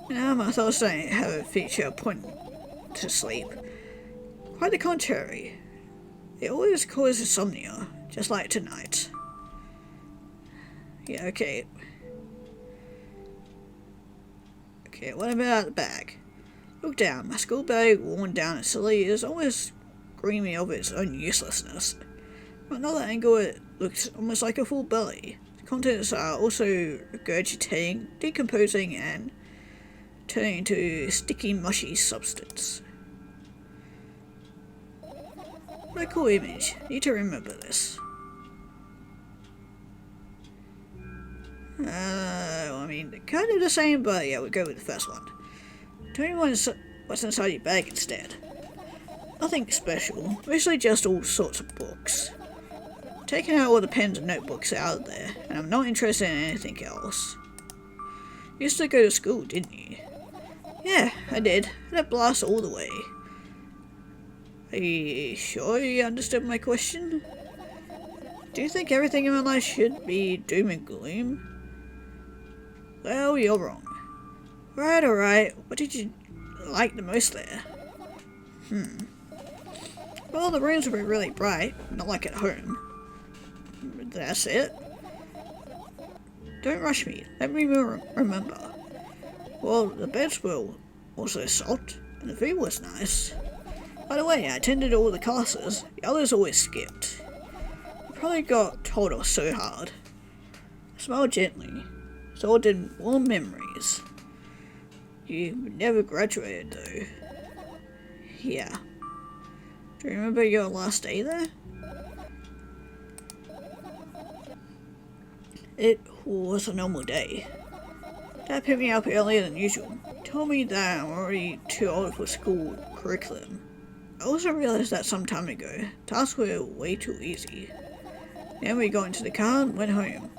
My thoughts don't have a feature point to sleep. Quite the contrary. It always causes insomnia, just like tonight. Yeah, okay. Okay, what about the bag? Look down. My school bag, worn down and silly, is always screaming of its own uselessness. From another angle, it looks almost like a full belly. The contents are also regurgitating, decomposing, and turning into sticky, mushy substance. What a cool image. Need to remember this. I mean, they're kind of the same, but yeah, we'll go with the first one. Tell me what's inside your bag instead. Nothing special, mostly just all sorts of books. Taking out all the pens and notebooks out there, and I'm not interested in anything else. You used to go to school, didn't you? Yeah, I did. Had a blast all the way. Are you sure you understood my question? Do you think everything in my life should be doom and gloom? Well, you're wrong. Right, alright. What did you like the most there? Well, the rooms were really bright, not like at home. That's it. Don't rush me. Let me remember. Well, the beds were also soft, and the food was nice. By the way, I attended all the classes. The others always skipped. I probably got told off so hard. I smiled gently. It's all in warm memories. You never graduated, though. Yeah. Do you remember your last day there? It was a normal day. Dad picked me up earlier than usual. Told me that I'm already too old for school curriculum. I also realized that some time ago, tasks were way too easy. Then we got into the car and went home.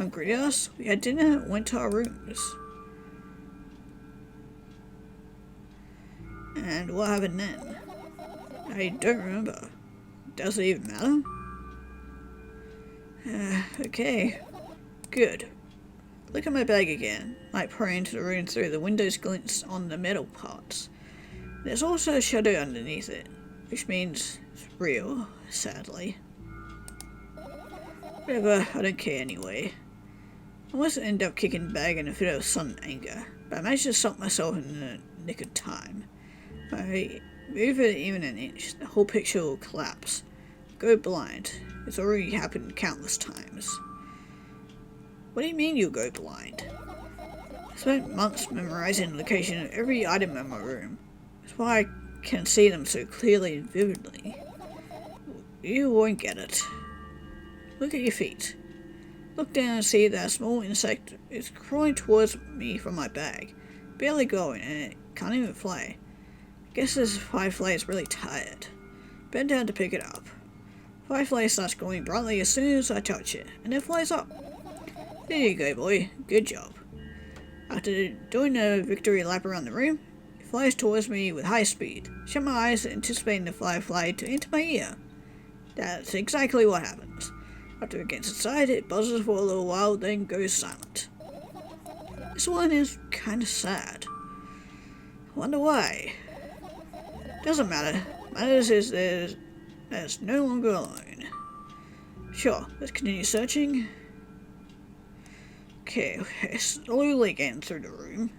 Greeted us, we had dinner and went to our rooms. And what happened then? I don't remember. Does it even matter? Okay. Good. Look at my bag again. Light pouring into the room through the windows glints on the metal parts. There's also a shadow underneath it, which means it's real, sadly. Whatever, I don't care anyway. I almost ended up kicking the bag in a fit of sudden anger, but I managed to stop myself in the nick of time. If I move it even an inch, the whole picture will collapse. Go blind. It's already happened countless times. What do you mean you'll go blind? I spent months memorizing the location of every item in my room. That's why I can see them so clearly and vividly. You won't get it. Look at your feet. Look down and see that a small insect is crawling towards me from my bag. Barely going, and it can't even fly. I guess this firefly is really tired. Bend down to pick it up. Firefly starts glowing brightly as soon as I touch it, and it flies up. There you go, boy. Good job. After doing a victory lap around the room, it flies towards me with high speed. Shut my eyes, anticipating the firefly to enter my ear. That's exactly what happens. After it gets inside, it buzzes for a little while, then goes silent. This one is kinda sad. Wonder why. Doesn't matter. Matters is there's no longer alone. Sure, let's continue searching. Okay, slowly getting through the room.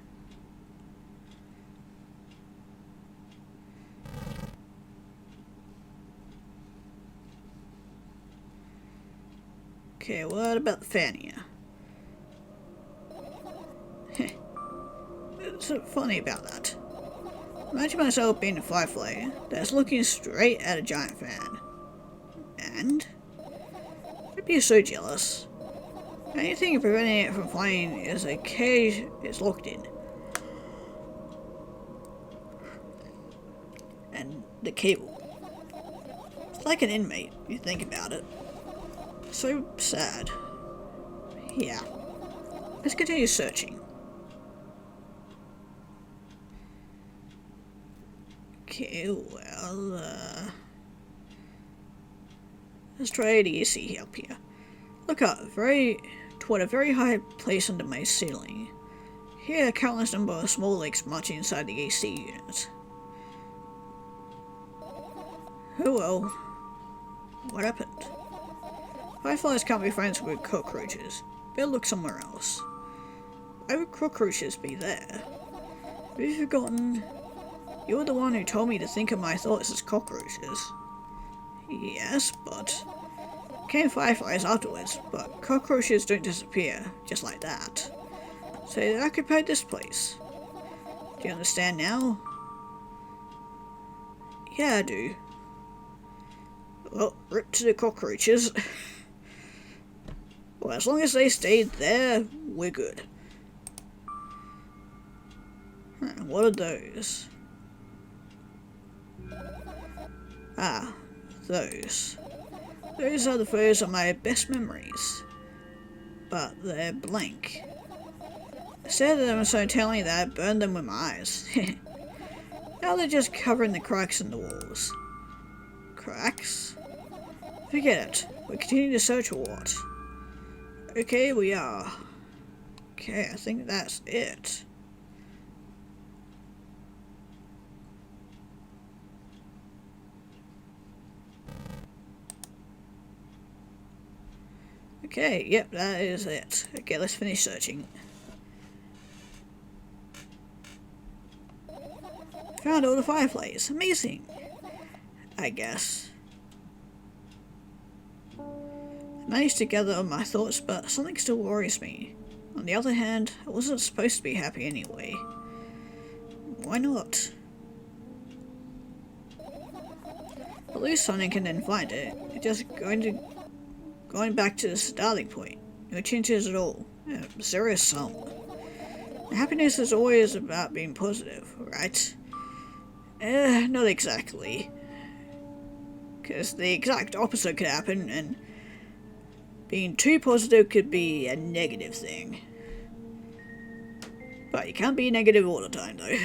Okay, what about the fan here? What's so funny about that? Imagine myself being a firefly that's looking straight at a giant fan. And? I'd be so jealous. The only thing preventing it from flying is a cage it's locked in. And the cable. It's like an inmate, if you think about it. So sad. Yeah. Let's continue searching. Okay, well, let's try to see up here. Look up, toward a very high place under my ceiling. Here, a countless number of small legs marching inside the AC unit. Oh well. What happened? Fireflies can't be friends with cockroaches. Better look somewhere else. Why would cockroaches be there? Have you forgotten? You were the one who told me to think of my thoughts as cockroaches. Yes, but Came fireflies afterwards, but cockroaches don't disappear just like that. So they occupied this place. Do you understand now? Yeah, I do. Well, rip to the cockroaches. Well, as long as they stayed there, we're good. What are those? Ah, those. Those are the photos of my best memories. But they're blank. I stared at them so intently that I burned them with my eyes. Now they're just covering the cracks in the walls. Cracks? Forget it. We continue to search or what? Okay, we are. Okay, I think that's it. Okay, yep, that is it. Okay, let's finish searching. Found all the fireflies. Amazing. I guess. I managed to gather all my thoughts, but something still worries me. On the other hand, I wasn't supposed to be happy anyway. Why not? At least Sonic can then find it. It's just going back to the starting point. No changes at all. Zero sum. Happiness is always about being positive, right? Not exactly. Because the exact opposite could happen, and being too positive could be a negative thing. But you can't be negative all the time, though.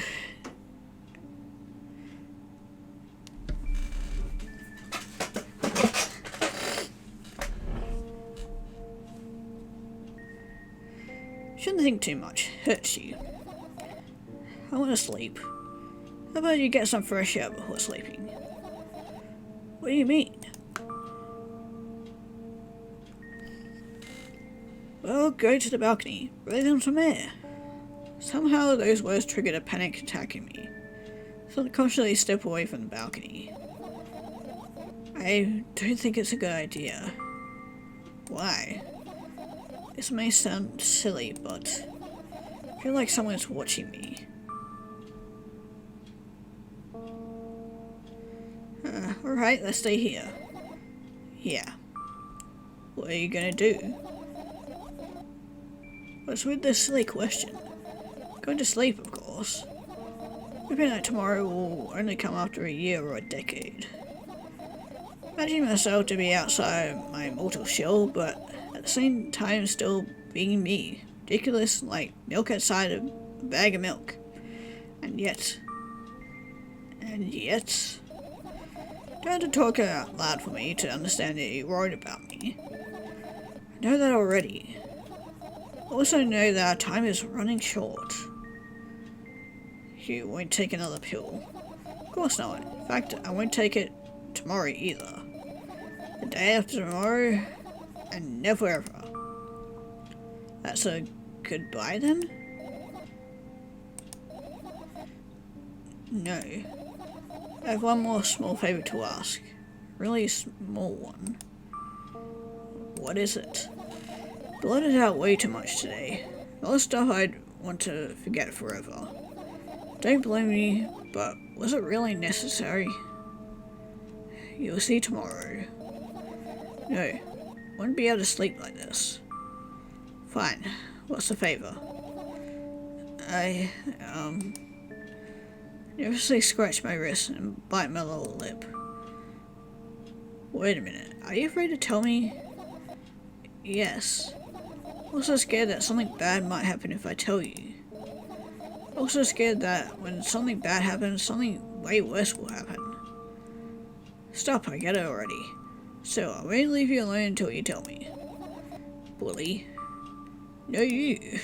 Shouldn't think too much. Hurts you. I want to sleep. How about you get some fresh air before sleeping? What do you mean? Well, go to the balcony. Breathe in some air. Somehow those words triggered a panic attack in me. Subconsciously step away from the balcony. I don't think it's a good idea. Why? This may sound silly, but I feel like someone's watching me. Alright, let's stay here. Yeah. What are you gonna do? What's with this silly question? Going to sleep, of course. Hoping that tomorrow will only come after a year or a decade. Imagining myself to be outside my mortal shell, but at the same time still being me. Ridiculous, like milk outside a bag of milk. And yet... Don't have to talk out loud for me to understand that you're worried about me. I know that already. I also know that our time is running short. You won't take another pill. Of course not. In fact, I won't take it tomorrow either. The day after tomorrow, and never ever. That's a goodbye then? No. I have one more small favor to ask. Really small one. What is it? Blotted out way too much today. All the stuff I'd want to forget forever. Don't blame me, but was it really necessary? You'll see tomorrow. No, won't be able to sleep like this. Fine, what's the favor? I, nervously scratch my wrist and bite my lower lip. Wait a minute, are you afraid to tell me? Yes. Also scared that something bad might happen if I tell you. Also scared that when something bad happens, something way worse will happen. Stop, I get it already. So I won't leave you alone until you tell me. Bully. No, you.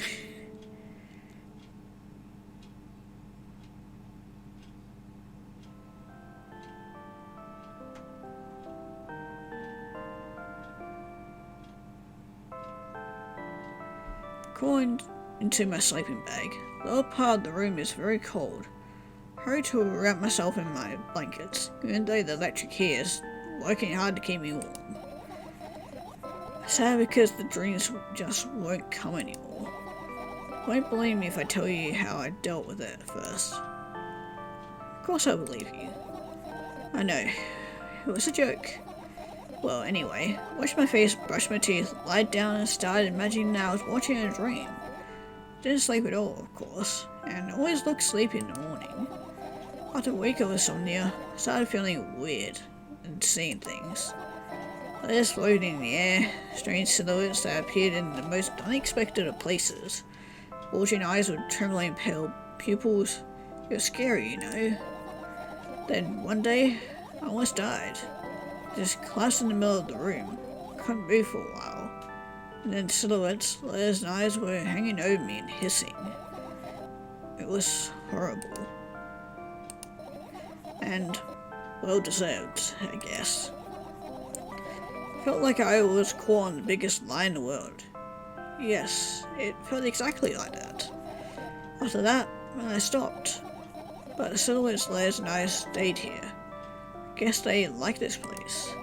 Crawling into my sleeping bag. The lower part of the room is very cold. Hurry to wrap myself in my blankets, even though the electric heat is working hard to keep me warm. Sad because the dreams just won't come anymore. Won't believe me if I tell you how I dealt with it at first. Of course I believe you. I know. It was a joke. Well, anyway, washed my face, brushed my teeth, lied down and started imagining that I was watching a dream. Didn't sleep at all, of course, and always looked sleepy in the morning. After a week of insomnia, I started feeling weird and seeing things. Letters floating in the air, strange silhouettes that appeared in the most unexpected of places. Bulging eyes with trembling pale pupils. It was scary, you know. Then one day, I almost died. Just collapsed in the middle of the room. Couldn't move for a while. And then silhouettes, letters and eyes were hanging over me and hissing. It was horrible. And well deserved, I guess. Felt like I was caught on the biggest lie in the world. Yes, it felt exactly like that. After that, I stopped. But the silhouettes, letters and eyes stayed here. Guess they like this place.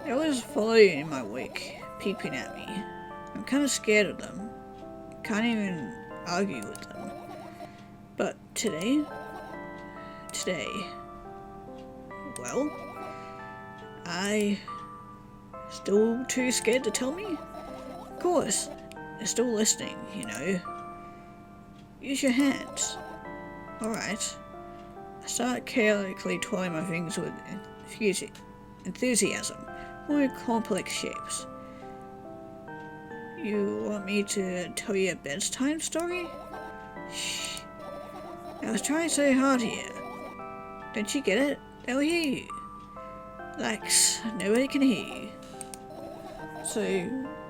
They always follow you in my wake, peeping at me. I'm kinda scared of them. Can't even argue with them. But today, well, I still too scared to tell me? Of course, they're still listening, you know. Use your hands. Alright. I start chaotically twirling my fingers with enthusiasm, more complex shapes. You want me to tell you a bedtime story? Shh. I was trying so hard here. Don't you get it? They'll hear you. Relax, nobody can hear you. So,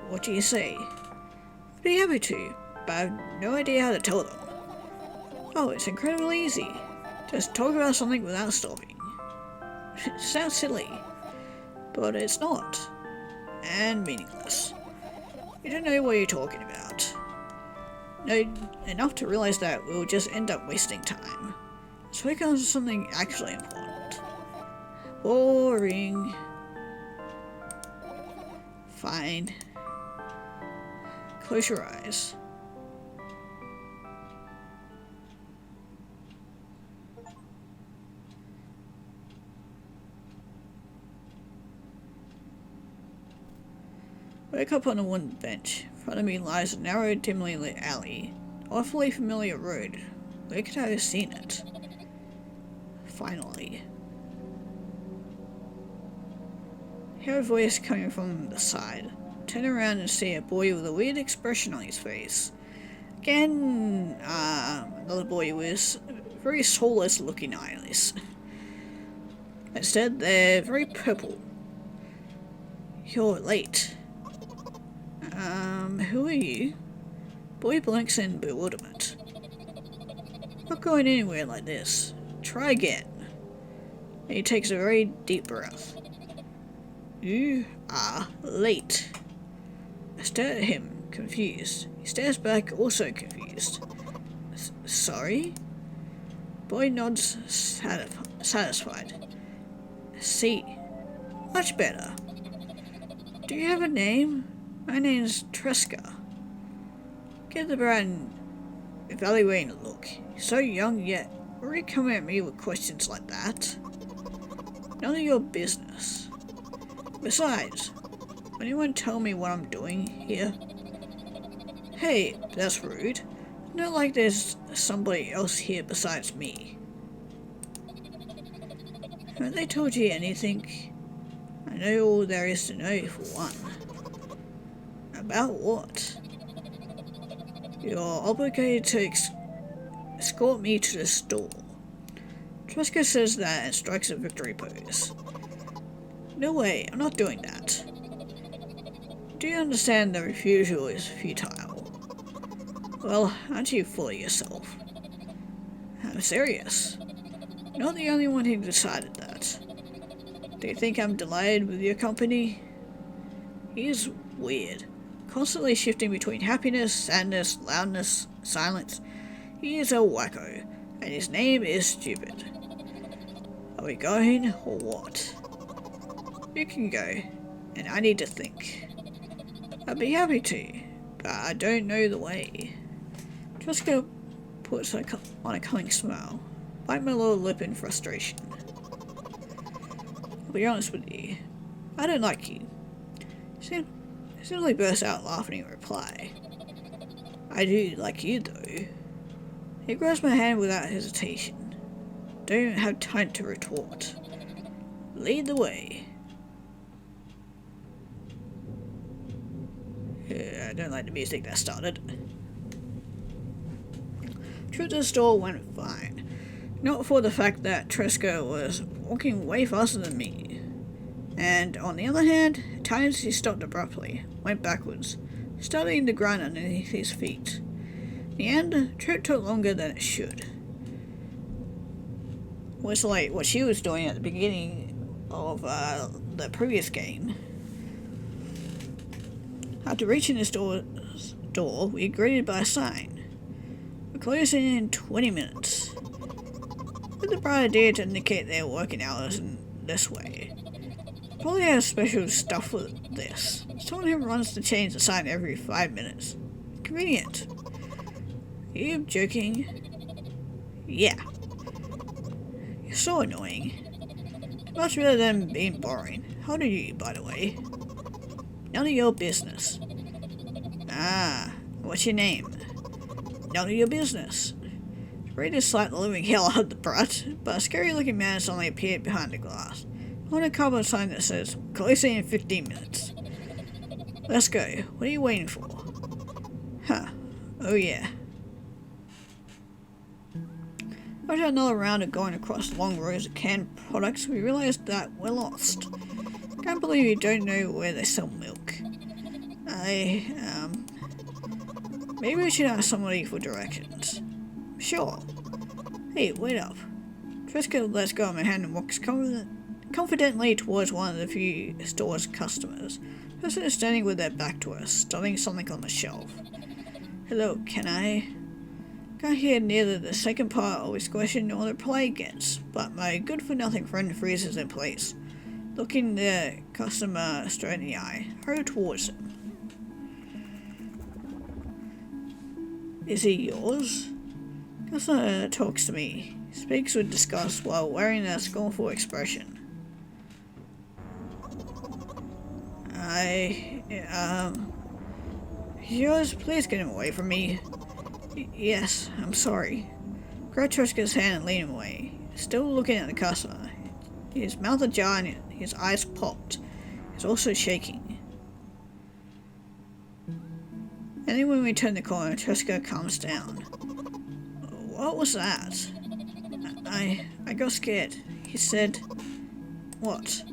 what do you say? I'd be happy to, but I have no idea how to tell them. Oh, it's incredibly easy. Just talk about something without stopping. It sounds silly, but it's not. And meaningless. You don't know what you're talking about. Know enough to realize that we'll just end up wasting time. Let's focus on something actually important. Boring. Fine. Close your eyes. Wake up on a wooden bench. In front of me lies a narrow, dimly lit alley. Awfully familiar road. Where could I have seen it? Finally. Hear a voice coming from the side. Turn around and see a boy with a weird expression on his face. Again, another boy with very soulless looking eyes. Instead, they're very purple. You're late. Who are you? Boy blinks in bewilderment. Not going anywhere like this. Try again. He takes a very deep breath. You are late. I stare at him, confused. He stares back, also confused. Sorry? Boy nods, satisfied. See. Much better. Do you have a name? My name's Tresca. Give the brand evaluating a look. You're so young yet already coming at me with questions like that. None of your business. Besides, will anyone tell me what I'm doing here? Hey, that's rude. Not like there's somebody else here besides me. Haven't they told you anything? I know all there is to know for one. About what? You're obligated to escort me to the store. Tresca says that and strikes a victory pose. No way, I'm not doing that. Do you understand the refusal is futile? Well, aren't you full of yourself? I'm serious. You're not the only one who decided that. Do you think I'm delighted with your company? He is weird. Constantly shifting between happiness, sadness, loudness, silence. He is a wacko, and his name is stupid. Are we going, or what? You can go, and I need to think. I'd be happy to, but I don't know the way. Tresca puts on a cunning smile, bite my lower lip in frustration. I'll be honest with you, I don't like you. She simply bursts out laughing in reply. I do like you though. He grabs my hand without hesitation. Don't have time to retort. Lead the way. I don't like the music that started. Trip to the store went fine. Not for the fact that Tresca was walking way faster than me. And on the other hand, at times he stopped abruptly, went backwards, studying the ground underneath his feet. In the end, the trip took longer than it should. It was like what she was doing at the beginning of the previous game. After reaching the door, we were greeted by a sign. We're closing in 20 minutes. With the bright idea to indicate their working hours in this way. Probably has special stuff for this. Someone who runs to change the sign every 5 minutes. Convenient. Are you joking? Yeah. You're so annoying. Much better than being boring. How old are you, by the way? None of your business. Ah, what's your name? None of your business. Ready to slap the living hell out of the brat, but a scary looking man suddenly appeared behind the glass. On a cardboard sign that says, closing in 15 minutes. Let's go. What are you waiting for? Huh. Oh yeah. After another round of going across long rows of canned products, we realized that we're lost. Can't believe you don't know where they sell milk. Maybe we should ask somebody for directions. Sure. Hey, wait up. Tresca lets go of my hand and walks confidently towards one of the few store's customers. The person is standing with their back to us, studying something on the shelf. Hello, can I? Can't hear neither the second part of his question nor the reply gets, but my good-for-nothing friend freezes in place, looking the customer straight in the eye. Hurry towards him. Is he yours? Customer talks to me, speaks with disgust while wearing a scornful expression. Yours? Please get him away from me. Yes, I'm sorry. Grab Tresca's hand and lead him away, still looking at the customer. His mouth ajar and his eyes popped. He's also shaking. And then when we turn the corner, Tresca calms down. What was that? I got scared. He said... What?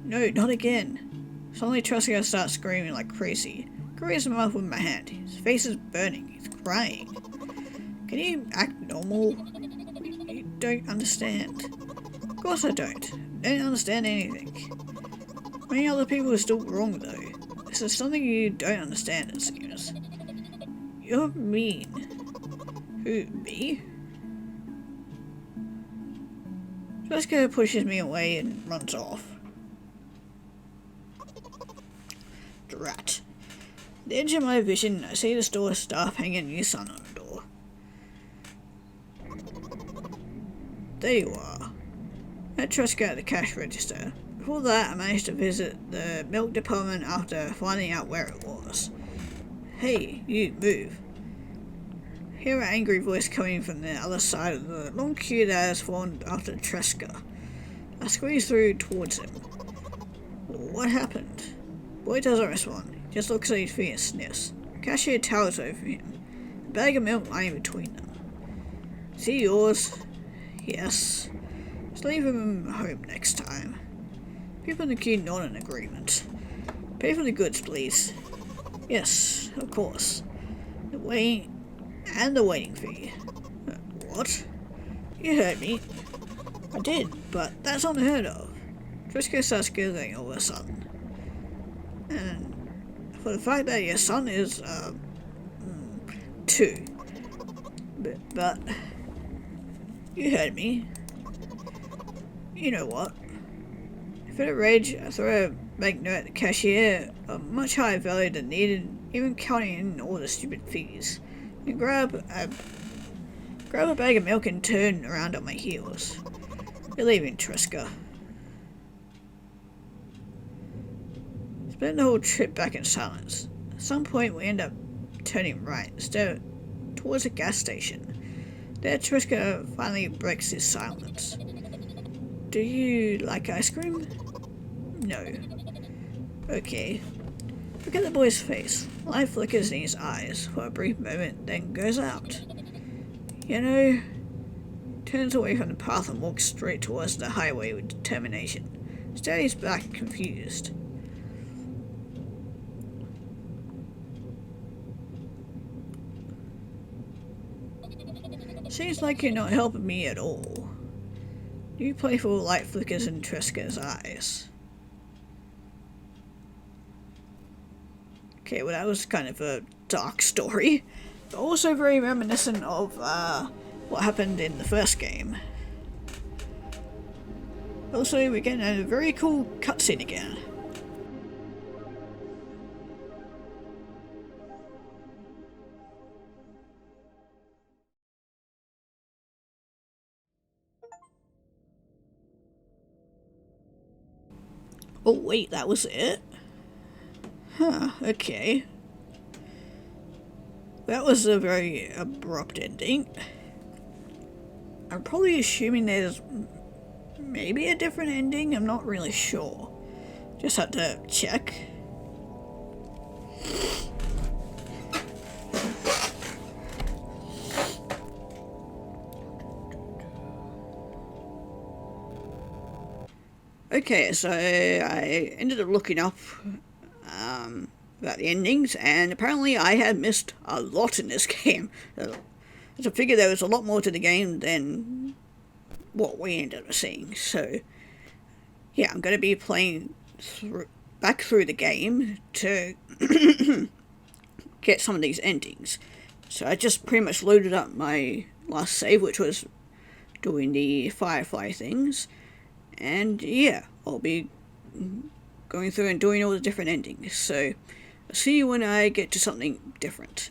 No, not again. Suddenly Tresca starts screaming like crazy. I cover his mouth with my hand. His face is burning. He's crying. Can you act normal? You don't understand. Of course I don't. I don't understand anything. Many other people are still wrong though. This is something you don't understand, it seems. You're mean. Who, me? Tresca pushes me away and runs off. Drat. At the edge of my vision, I see the store staff hanging a new sign on the door. There you are. I Tresca at the cash register. Before that, I managed to visit the milk department after finding out where it was. Hey, you, move. Hear an angry voice coming from the other side of the long queue that has formed after Tresca. I squeeze through towards him. What happened? Boy doesn't respond. He just looks at his feet and sniffs. The cashier towers over him. A bag of milk lying between them. Is he yours? Yes. Just leave him home next time. People in the queue nod in agreement. Pay for the goods, please. Yes, of course. The waiting fee. What? You heard me. I did, but that's unheard of. Tresca starts giggling all of a sudden. And for the fact that your son is, 2. But you heard me. You know what? For the rage, I throw a banknote at the cashier, a much higher value than needed, even counting in all the stupid fees, and grab a bag of milk and turn around on my heels. We're leaving Triska. Spent the whole trip back in silence. At some point we end up turning right, instead towards a gas station. There Triska finally breaks his silence. Do you like ice cream? No. Okay. Look at the boy's face. Light flickers in his eyes for a brief moment, then goes out. You know, turns away from the path and walks straight towards the highway with determination. Steadies back, confused. Seems like you're not helping me at all. New playful light flickers in Triska's eyes. Okay, well that was kind of a dark story, but also very reminiscent of what happened in the first game. Also, we're getting a very cool cutscene again. Oh wait, that was it? Huh, okay. That was a very abrupt ending. I'm probably assuming there's maybe a different ending, I'm not really sure. Just had to check. Okay, so I ended up looking up about the endings, and apparently I had missed a lot in this game. I figured there was a lot more to the game than what we ended up seeing. So, yeah, I'm going to be playing back through the game to get some of these endings. So I just pretty much loaded up my last save, which was doing the Firefly things. And yeah, I'll be going through and doing all the different endings. So, I'll see you when I get to something different.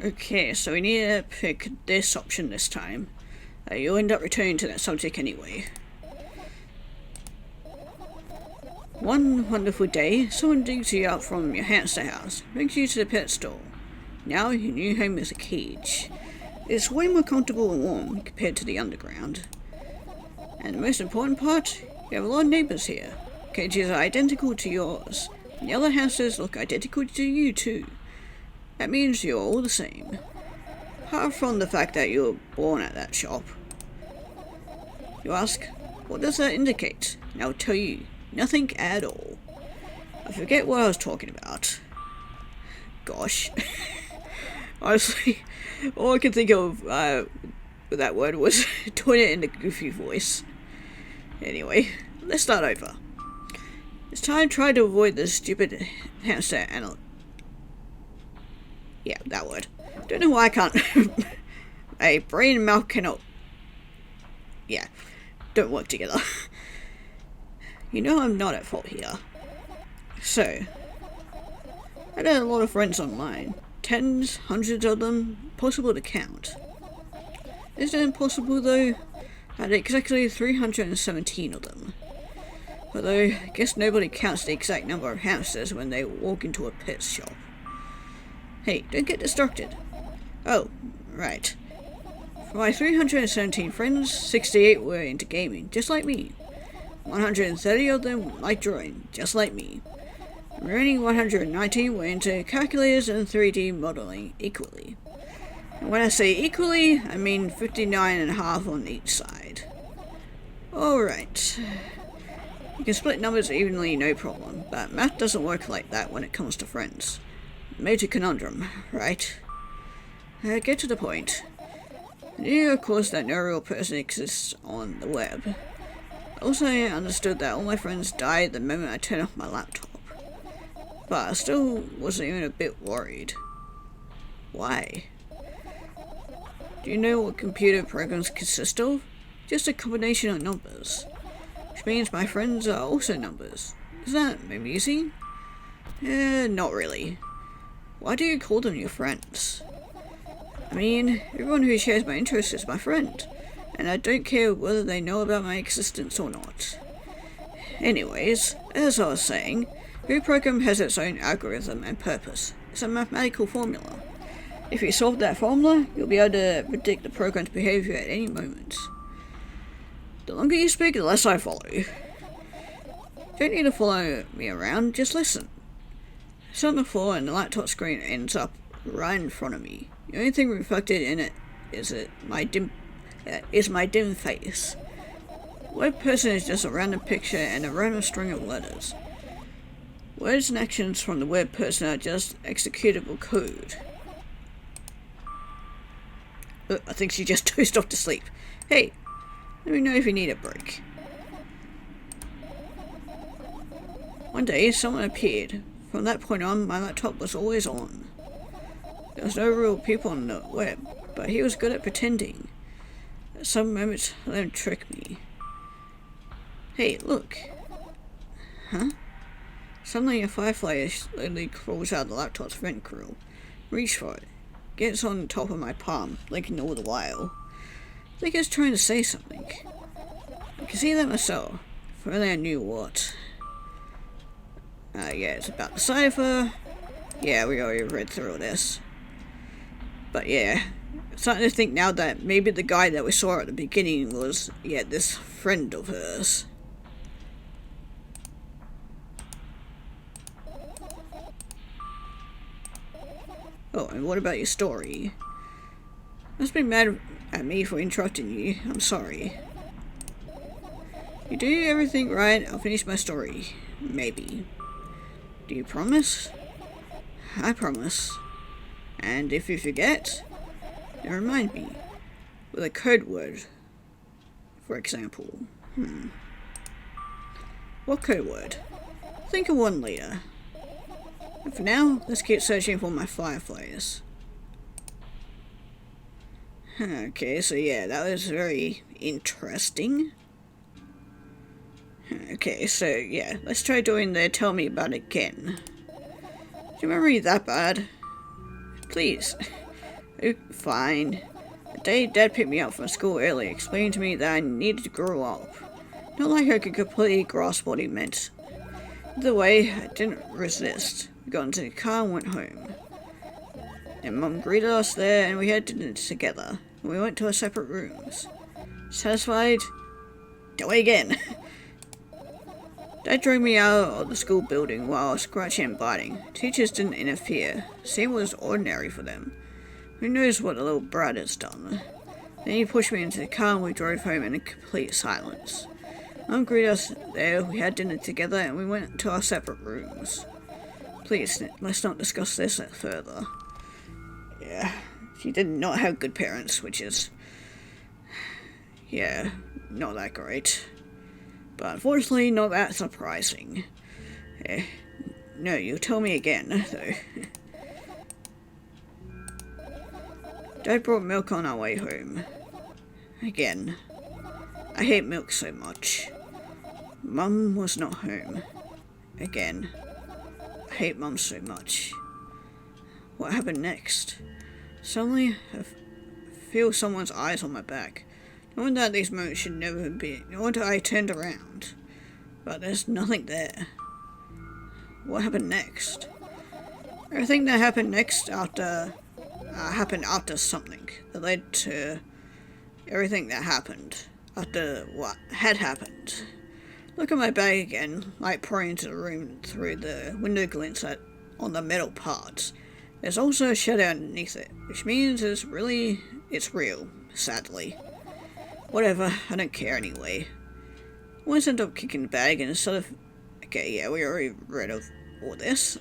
Okay, so we need to pick this option this time. You'll end up returning to that subject anyway. One wonderful day, someone digs you out from your hamster house, brings you to the pet store. Now your new home is a cage. It's way more comfortable and warm compared to the underground. And the most important part, you have a lot of neighbours here. Cages are identical to yours. And the other hamsters look identical to you too. That means you're all the same. Apart from the fact that you were born at that shop. You ask, what does that indicate? And I'll tell you, nothing at all. I forget what I was talking about. Gosh. Honestly, all I could think of with that word was doing it in a goofy voice. Anyway, let's start over. It's time to try to avoid this stupid hamster yeah, that word. Don't know why I can't. A brain and mouth cannot. Yeah, don't work together. You know I'm not at fault here. So, I had a lot of friends online. Tens, hundreds of them, possible to count. Is it impossible though? I had exactly 317 of them. Although, I guess nobody counts the exact number of hamsters when they walk into a pet shop. Hey, don't get distracted. Oh, right. For my 317 friends, 68 were into gaming, just like me. 130 of them like drawing, just like me. The remaining 119 were into calculators and 3D modeling equally. And when I say equally, I mean 59.5 on each side. Alright. You can split numbers evenly, no problem, but math doesn't work like that when it comes to friends. Major conundrum, right? Get to the point. I knew, of course, that no real person exists on the web. Also, I understood that all my friends died the moment I turned off my laptop. But I still wasn't even a bit worried. Why? Do you know what computer programs consist of? Just a combination of numbers. which means my friends are also numbers. Is that amusing? Not really. Why do you call them your friends? I mean, everyone who shares my interests is my friend, and I don't care whether they know about my existence or not. Anyways, as I was saying, every program has its own algorithm and purpose. It's a mathematical formula. If you solve that formula, you'll be able to predict the program's behavior at any moment. The longer you speak, the less I follow. You don't need to follow me around, just listen. It's on the floor and the laptop screen ends up right in front of me. The only thing reflected in it is my dim face. Web person is just a random picture and a random string of letters. Words and actions from the web person are just executable code. I think she just dozed off to sleep. Hey, let me know if you need a break. One day, someone appeared. From that point on, my laptop was always on. There was no real people on the web, but he was good at pretending. At some moments, let him trick me. Hey, look. Huh? Suddenly a firefly slowly crawls out of the laptop's vent grill. Reach for it. Gets on top of my palm, blinking all the while. I think it's trying to say something. I can see that myself. If only I knew what. Yeah, it's about the cipher. Yeah, we already read through all this. But yeah, I'm starting to think now that maybe the guy that we saw at the beginning was, yeah, this friend of hers. Oh, and what about your story? Must be mad at me for interrupting you. I'm sorry. You do everything right, I'll finish my story. Maybe. Do you promise? I promise. And if you forget, then remind me. With a code word. For example. What code word? Think of one later. And for now, let's keep searching for my fireflies. Okay, so yeah, that was very interesting. Okay, so yeah, let's try doing the tell me about it again. Is your memory that bad? Please. Oh, fine. The day Dad picked me up from school early explained to me that I needed to grow up. Not like I could completely grasp what he meant. Either way, I didn't resist. We got into the car and went home. And Mum greeted us there and we had dinner together. And we went to our separate rooms. Satisfied? Go away again. Dad drove me out of the school building while I was scratching and biting. Teachers didn't interfere. Seeing was ordinary for them. Who knows what the little brat has done? Then he pushed me into the car and we drove home in complete silence. Mum greeted us there, we had dinner together and we went to our separate rooms. Please, let's not discuss this further. Yeah, she did not have good parents, which is... yeah, not that great. But unfortunately, not that surprising. No, you tell me again, though. Dad brought milk on our way home. Again. I hate milk so much. Mum was not home. Again. I hate Mum so much. What happened next? Suddenly, I feel someone's eyes on my back. Knowing that these moments should never be, nor did I turned around. But there's nothing there. What happened next? Everything that happened next happened after something that led to everything that happened after what had happened. Look at my bag again, light pouring into the room through the window glints on the metal parts. There's also a shadow underneath it, which means it's real, sadly. Whatever, I don't care anyway. I always end up kicking the bag and instead of... okay, yeah, we already read of all this.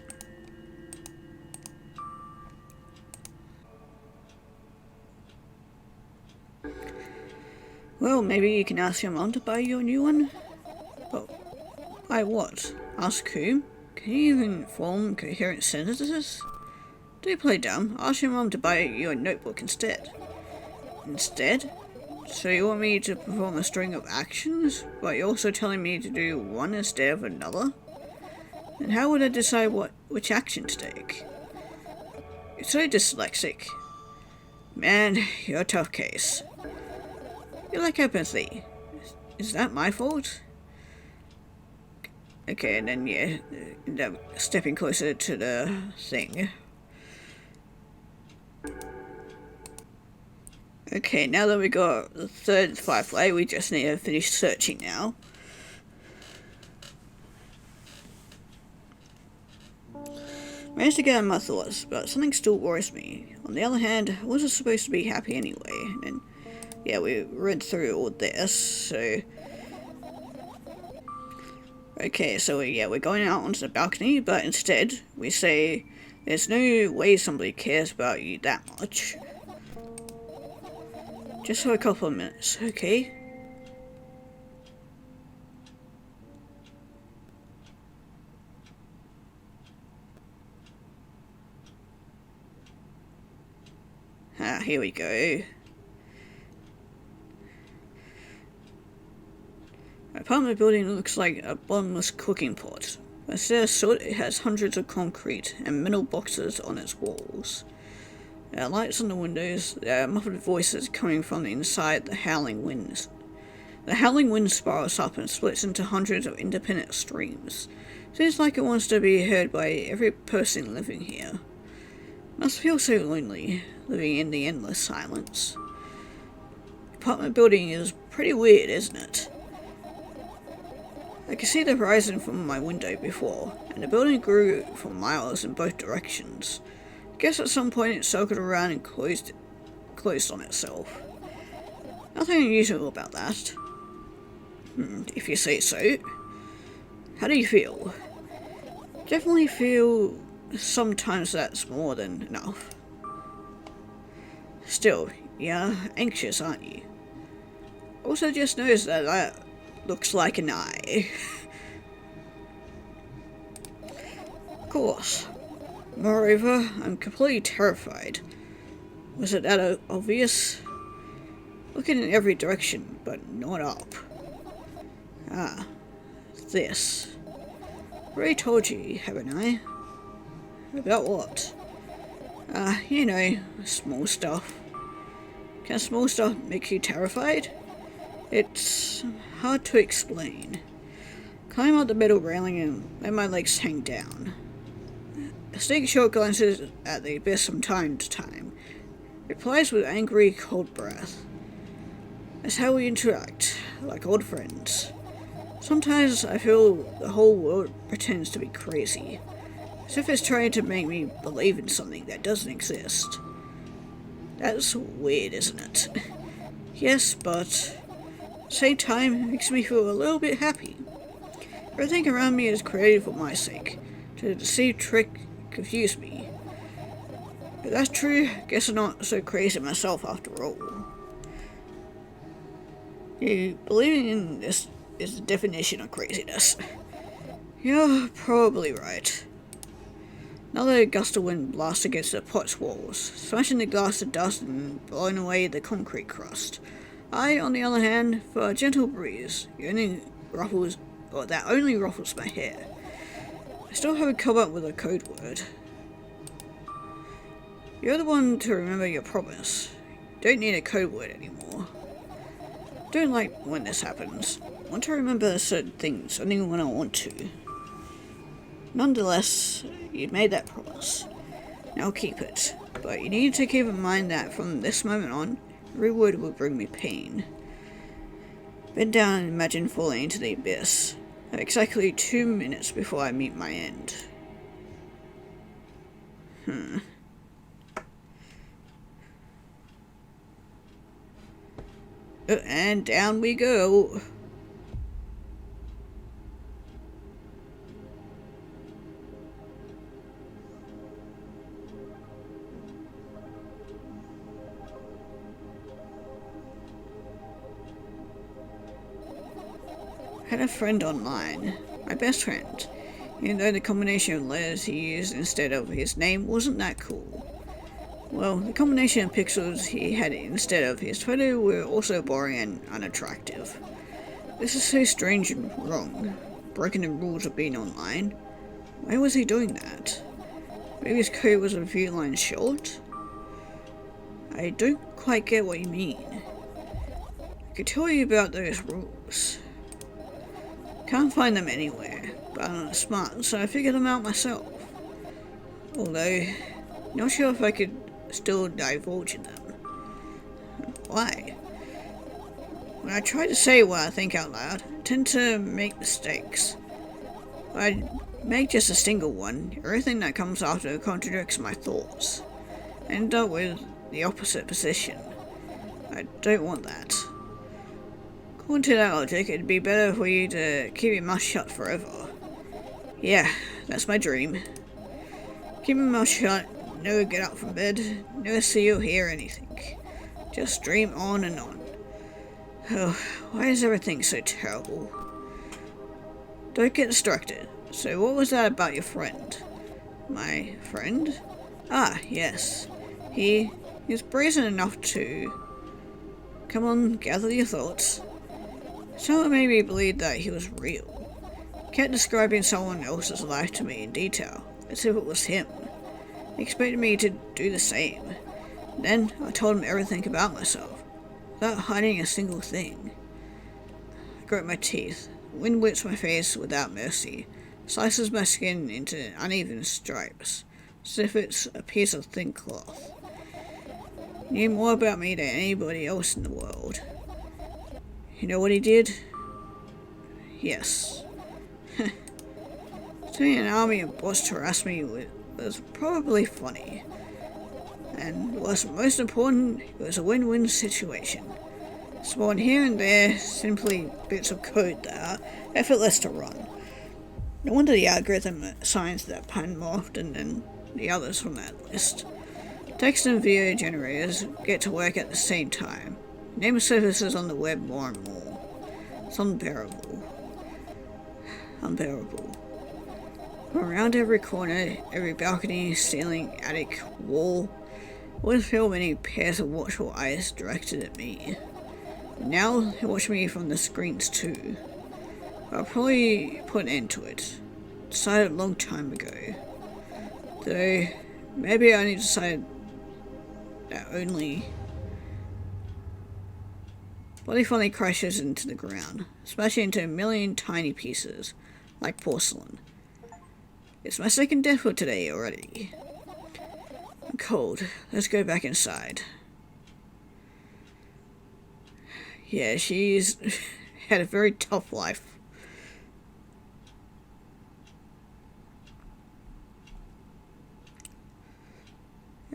Well, maybe you can ask your mom to buy you a new one? Oh, buy what? Ask whom? Can you even form coherent sentences? Do play dumb. Ask your mom to buy you a notebook instead. Instead? So you want me to perform a string of actions, but you're also telling me to do one instead of another? And how would I decide which action to take? You're so dyslexic. Man, you're a tough case. You lack empathy. Is that my fault? Okay, and then yeah, end up stepping closer to the thing. Okay, now that we got the third firefly, we just need to finish searching now. Managed to get out my thoughts, but something still worries me. On the other hand, I wasn't supposed to be happy anyway, and yeah, we read through all this, so... Okay, so yeah, we're going out onto the balcony, but instead, we say, there's no way somebody cares about you that much. Just for a couple of minutes, okay? Ah, here we go. My apartment building looks like a bottomless cooking pot. Instead of soot, it has hundreds of concrete and metal boxes on its walls. There are lights on the windows. There are muffled voices coming from the inside the howling winds. The howling wind spirals up and splits into hundreds of independent streams. Seems like it wants to be heard by every person living here. Must feel so lonely, living in the endless silence. The apartment building is pretty weird, isn't it? I could see the horizon from my window before, and the building grew for miles in both directions. I guess at some point it circled around and closed on itself. Nothing unusual about that. If you say so. How do you feel? Definitely feel sometimes that's more than enough. Still, you're anxious, aren't you? Also just noticed that looks like an eye. Of course. Moreover, I'm completely terrified. Was it that obvious? Looking in every direction, but not up. Ah, this. Already told you, haven't I? About what? You know, small stuff. Can small stuff make you terrified? It's hard to explain. Climb up the metal railing and let my legs hang down. I take short glances at the abyss from time to time. Replies with angry, cold breath. That's how we interact, like old friends. Sometimes I feel the whole world pretends to be crazy, as if it's trying to make me believe in something that doesn't exist. That's weird, isn't it? Yes, but at the same time, it makes me feel a little bit happy. Everything around me is created for my sake, to deceive, trick, confuse me. If that's true, I guess I'm not so crazy myself after all. Believing in this is the definition of craziness. You're probably right. Another gust of wind blasts against the pot's walls, smashing the glass to dust and blowing away the concrete crust. I, on the other hand, feel a gentle breeze, that only ruffles my hair. I still haven't come up with a code word. You're the one to remember your promise. You don't need a code word anymore. Don't like when this happens. I want to remember certain things only when I want to. Nonetheless, you made that promise. Now keep it. But you need to keep in mind that from this moment on, every word will bring me pain. Bend down and imagine falling into the abyss. I have exactly 2 minutes before I meet my end. And down we go. I had a friend online, my best friend, even though the combination of letters he used instead of his name wasn't that cool. Well, the combination of pixels he had instead of his photo were also boring and unattractive. This is so strange and wrong. Breaking the rules of being online. Why was he doing that? Maybe his code was a few lines short? I don't quite get what you mean. I could tell you about those rules. Can't find them anywhere, but I'm not smart, so I figured them out myself. Although, not sure if I could still divulge in them. Why? When I try to say what I think out loud, I tend to make mistakes. If I make just a single one, everything that comes after contradicts my thoughts. I end up with the opposite position. I don't want that. According to that logic, it'd be better for you to keep your mouth shut forever. Yeah, that's my dream. Keep my mouth shut, never get up from bed, never see or hear anything. Just dream on and on. Oh, why is everything so terrible? Don't get distracted. So what was that about your friend? My friend? Ah, yes. He was brazen enough to... Come on, gather your thoughts. Someone made me believe that he was real. Kept describing someone else's life to me in detail, as if it was him. He expected me to do the same. Then I told him everything about myself, without hiding a single thing. I grit my teeth. Wind whips my face without mercy, slices my skin into uneven stripes, as if it's a piece of thin cloth. He knew more about me than anybody else in the world. You know what he did? Yes. Seeing an army of bots harass me was probably funny. And what's most important, it was a win-win situation. Spawn here and there, simply bits of code that are effortless to run. No wonder the algorithm assigns that pattern more often than the others from that list. Text and video generators get to work at the same time. Name services on the web more and more. It's unbearable. Unbearable. From around every corner, every balcony, ceiling, attic, wall, would feel many pairs of watchful eyes directed at me. Now they watch me from the screens too. I'll probably put an end to it. Decided a long time ago. Though, maybe I only decided that only... Body finally crashes into the ground, smashing into a million tiny pieces, like porcelain. It's my second death for today already. I'm cold. Let's go back inside. Yeah, she's had a very tough life.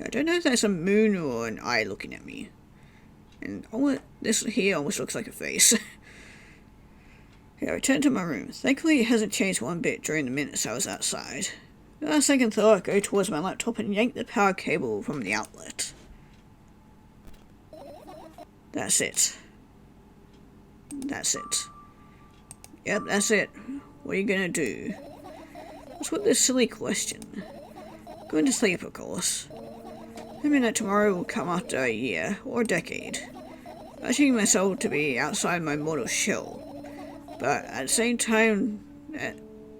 I don't know if that's a moon or an eye looking at me. And this here almost looks like a face. Yeah, I returned to my room. Thankfully it hasn't changed one bit during the minutes I was outside. Without a second thought, I go towards my laptop and yank the power cable from the outlet. That's it. That's it. Yep, that's it. What are you gonna do? What's with this silly question? Going to sleep, of course. Hoping that tomorrow will come after a year or a decade. Imagining myself to be outside my mortal shell, but at the same time,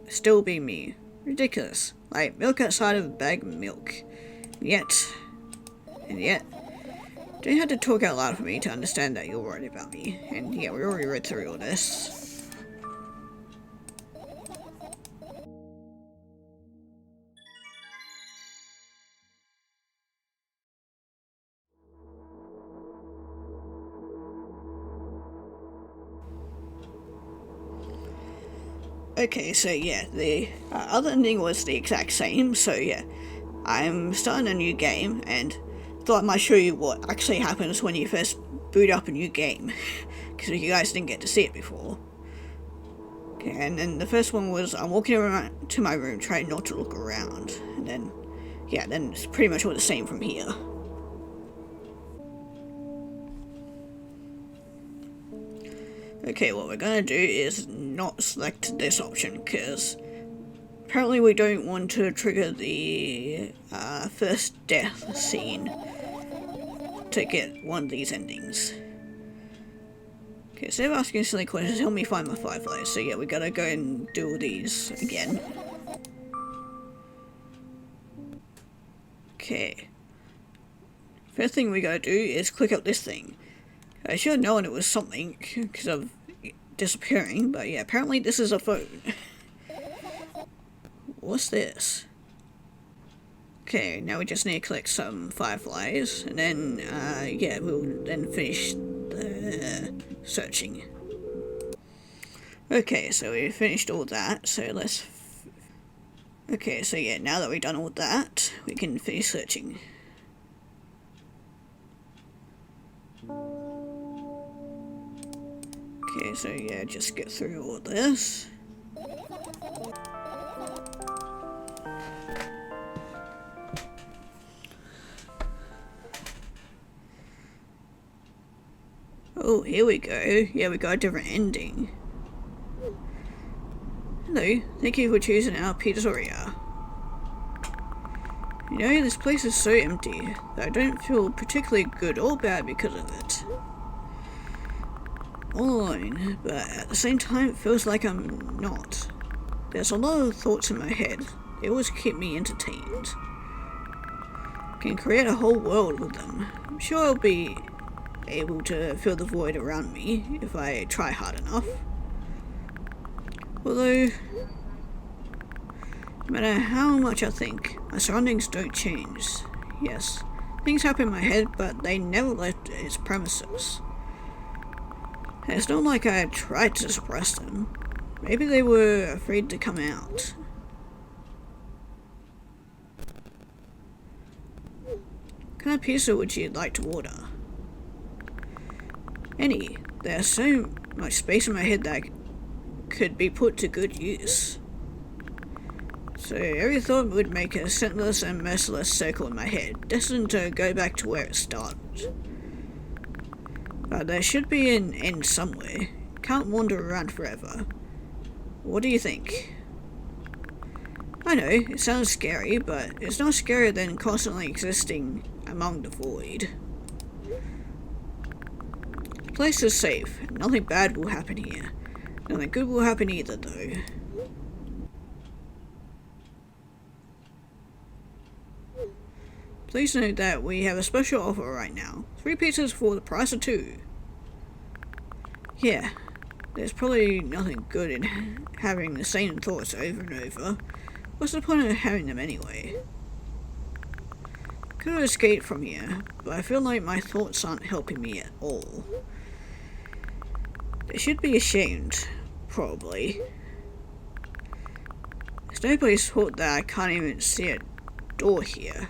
still be me. Ridiculous. Like milk outside of a bag of milk. And yet, don't have to talk out loud for me to understand that you're worried about me. And yeah, we already read through all this. Okay, so yeah, the other ending was the exact same, so yeah. I'm starting a new game, and thought I might show you what actually happens when you first boot up a new game, because you guys didn't get to see it before. Okay, and then the first one was, I'm walking around to my room, trying not to look around, and then, yeah, then it's pretty much all the same from here. Okay, what we're gonna do is not select this option, because apparently we don't want to trigger the first death scene to get one of these endings. Okay, instead of asking silly questions, help me find my fireflies. So yeah, we gotta go and do all these again. Okay. First thing we gotta do is click up this thing. I should have known it was something because of disappearing, but yeah, apparently this is a phone. What's this? Okay, now we just need to collect some fireflies, and then, yeah, we'll then finish the searching. Okay, so we finished all that, so let's... Okay, so yeah, now that we've done all that, we can finish searching. Okay, so yeah, just get through all this. Oh, here we go. Yeah, we got a different ending. Hello, thank you for choosing our pizzeria. You know, this place is so empty that I don't feel particularly good or bad because of it. All alone, but at the same time it feels like I'm not. There's a lot of thoughts in my head. They always keep me entertained. I can create a whole world with them. I'm sure I'll be able to fill the void around me if I try hard enough. Although, no matter how much I think, my surroundings don't change. Yes, things happen in my head, but they never left its premises. And it's not like I tried to suppress them. Maybe they were afraid to come out. What kind of pizza would you like to order? Any. There's so much space in my head that could be put to good use. So every thought would make a senseless and merciless circle in my head, destined to go back to where it started. But there should be an end somewhere. Can't wander around forever. What do you think? I know, it sounds scary, but it's not scarier than constantly existing among the void. The place is safe. Nothing bad will happen here. Nothing good will happen either, though. Please note that we have a special offer right now. 3 pizzas for the price of 2. Yeah, there's probably nothing good in having the same thoughts over and over. What's the point of having them anyway? Could have escaped from here, but I feel like my thoughts aren't helping me at all. They should be ashamed, probably. There's nobody's fault that I can't even see a door here.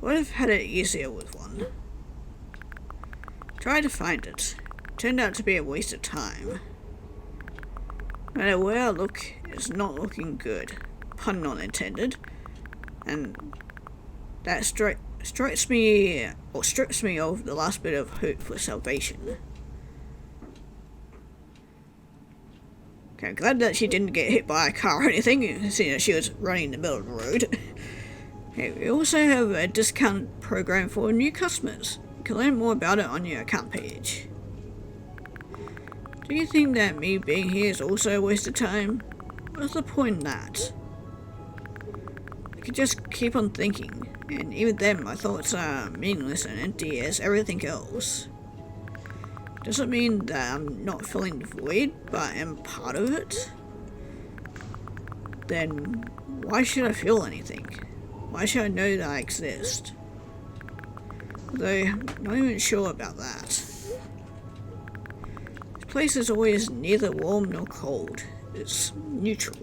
Would have had it easier with one. Tried to find it. Turned out to be a waste of time. No matter where I look, it's not looking good. Pun not intended. And that strips me of the last bit of hope for salvation. Okay, I'm glad that she didn't get hit by a car or anything, seeing that she was running in the middle of the road. Okay, we also have a discount program for new customers. You can learn more about it on your account page. Do you think that me being here is also a waste of time? What's the point in that? I could just keep on thinking, and even then my thoughts are meaningless and empty as everything else. Doesn't mean that I'm not filling the void, but am part of it? Then why should I feel anything? Why should I know that I exist? Though I'm not even sure about that. This place is always neither warm nor cold. It's neutral.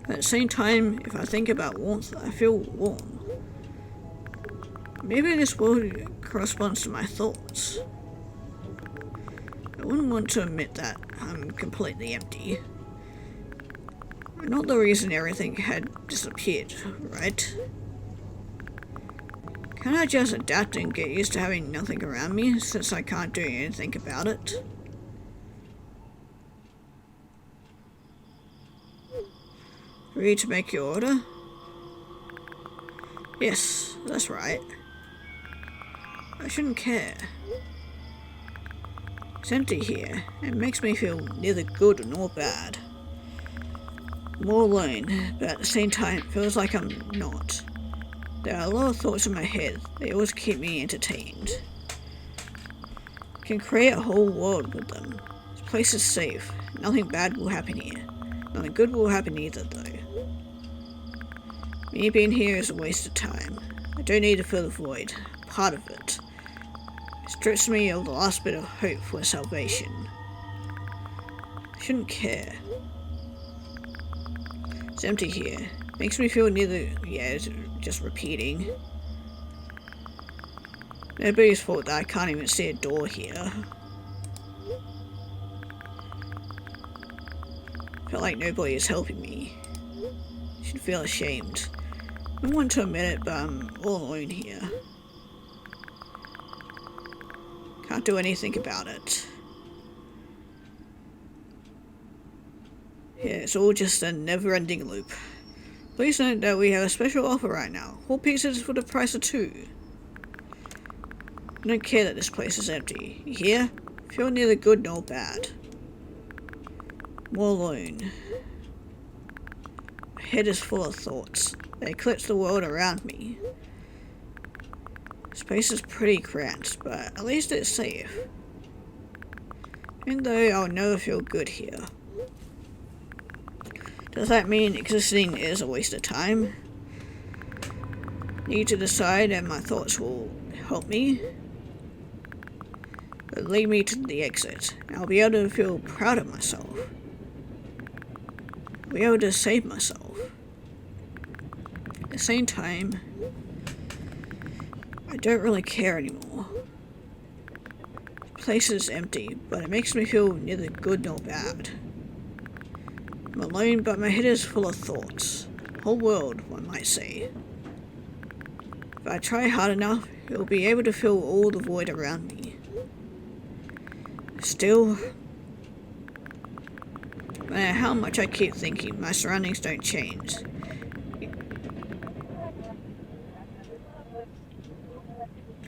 At the same time, if I think about warmth, I feel warm. Maybe this world corresponds to my thoughts. I wouldn't want to admit that I'm completely empty. I'm not the reason everything had disappeared, right? Can't I just adapt and get used to having nothing around me, since I can't do anything about it? Ready to make your order? Yes, that's right. I shouldn't care. It's empty here. It makes me feel neither good nor bad. I'm all alone, but at the same time it feels like I'm not. There are a lot of thoughts in my head. They always keep me entertained. I can create a whole world with them. This place is safe. Nothing bad will happen here. Nothing good will happen either, though. Me being here is a waste of time. I don't need to fill the void. Part of it. It strips me of the last bit of hope for salvation. I shouldn't care. It's empty here. Makes me feel neither. Yeah, it's just repeating. Nobody's fault that I can't even see a door here. I feel like nobody is helping me. I should feel ashamed. I don't want to admit it, but I'm all alone here. Can't do anything about it. Yeah, it's all just a never-ending loop. Please note that we have a special offer right now. 4 pizzas for the price of 2. I don't care that this place is empty. You hear? I feel neither good nor bad. I'm all alone. My head is full of thoughts. They eclipse the world around me. Space is pretty cramped, but at least it's safe. Even though I'll never feel good here. Does that mean existing is a waste of time? Need to decide and my thoughts will help me. But lead me to the exit. I'll be able to feel proud of myself. I'll be able to save myself. At the same time, I don't really care anymore. The place is empty, but it makes me feel neither good nor bad. I'm alone, but my head is full of thoughts. Whole world, one might say. If I try hard enough, it will be able to fill all the void around me. Still, no matter how much I keep thinking, my surroundings don't change.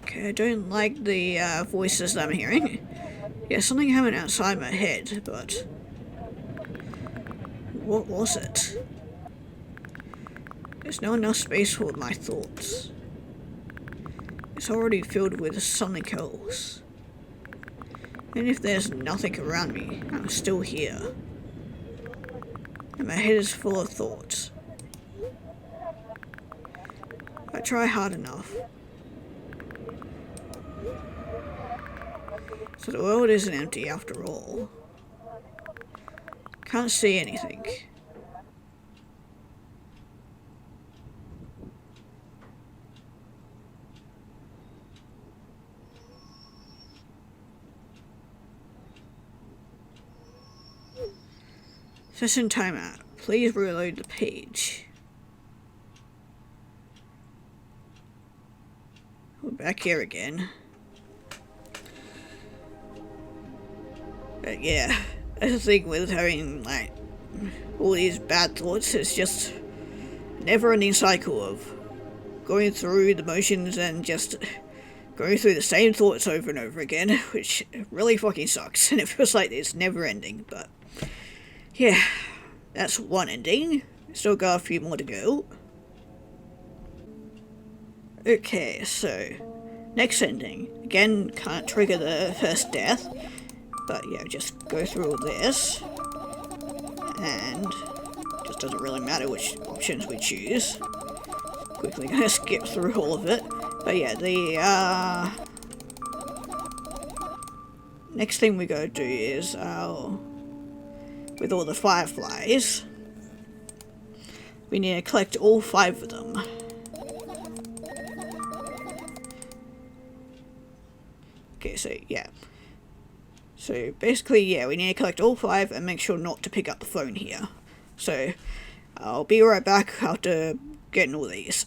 Okay, I don't like the voices that I'm hearing. Yeah, something happened outside my head, but what was it? There's not enough space for my thoughts. It's already filled with something else. And if there's nothing around me, I'm still here. And my head is full of thoughts. If I try hard enough. So the world isn't empty after all. Can't see anything. Session timeout. Please reload the page. We're back here again. But yeah, that's the thing with having like all these bad thoughts. It's just a never-ending cycle of going through the motions and just going through the same thoughts over and over again, which really fucking sucks. And it feels like it's never-ending. But yeah, that's one ending. Still got a few more to go. Okay, so next ending. Again, can't trigger the first death. But yeah, just go through all this, and just doesn't really matter which options we choose. Quickly gonna skip through all of it. But yeah, the next thing we gotta do is with all the fireflies, we need to collect all 5 of them. Okay, so yeah. So basically, yeah, we need to collect all 5 and make sure not to pick up the phone here. So I'll be right back after getting all these.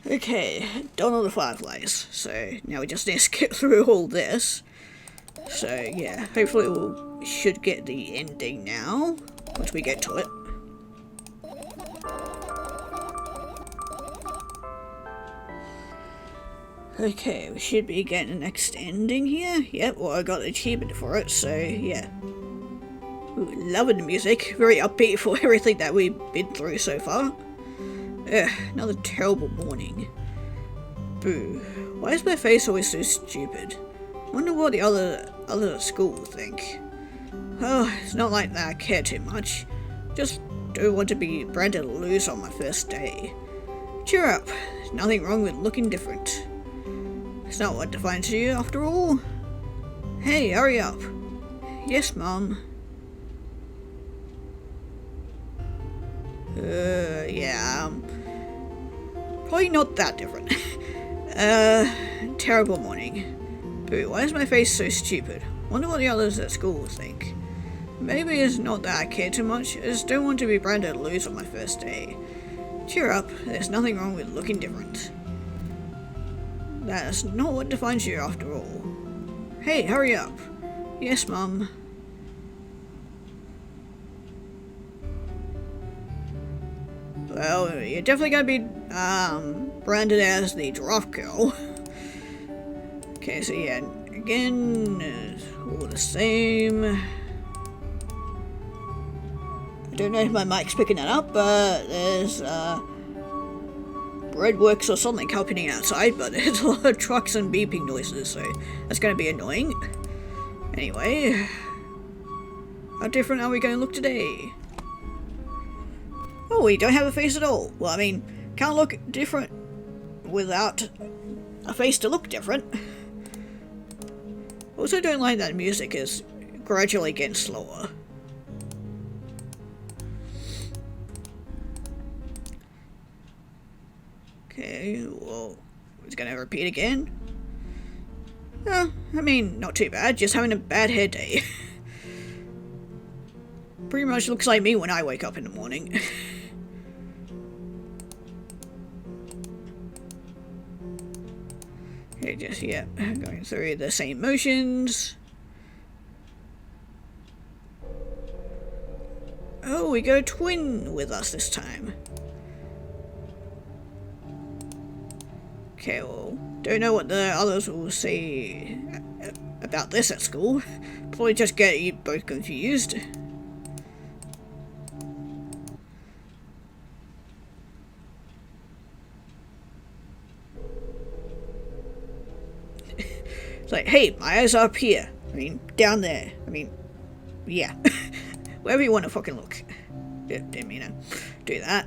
Okay, done all the fireflies. So now we just need to skip through all this. So yeah, hopefully we should get the ending now. once we get to it. Okay, we should be getting the next ending here. Yep, well I got the achievement for it, so yeah. Ooh, loving the music, very upbeat for everything that we've been through so far. Ugh, another terrible morning. Boo. Why is my face always so stupid? Wonder what the other school will think. Oh, it's not like that I care too much. Just don't want to be branded a loser on my first day. Cheer up, there's nothing wrong with looking different. It's not what defines you, after all. Hey, hurry up. Yes, Mum. Yeah, probably not that different. Terrible morning. Boo, why is my face so stupid? Wonder what the others at school will think. Maybe it's not that I care too much, I just don't want to be branded a loser on my first day. Cheer up, there's nothing wrong with looking different. That's not what defines you after all. Hey, hurry up. Yes, Mum. Well, you're definitely gonna be, branded as the giraffe girl. Okay, so yeah, again, all the same. I don't know if my mic's picking that up, but there's, breadworks or something happening outside, but there's a lot of trucks and beeping noises, so that's gonna be annoying. Anyway, how different are we gonna look today? Oh, we don't have a face at all. Well, I mean, can't look different without a face to look different. Also don't like that music is gradually getting slower. Okay, well, it's gonna repeat again. I mean, not too bad, just having a bad hair day. Pretty much looks like me when I wake up in the morning. Okay, just, yeah, going through the same motions. Oh, we got a twin with us this time. Okay, well, don't know what the others will say about this at school. Probably just get you both confused. It's like, hey, my eyes are up here. I mean, down there. I mean, yeah. Wherever you want to fucking look. Didn't mean to do that.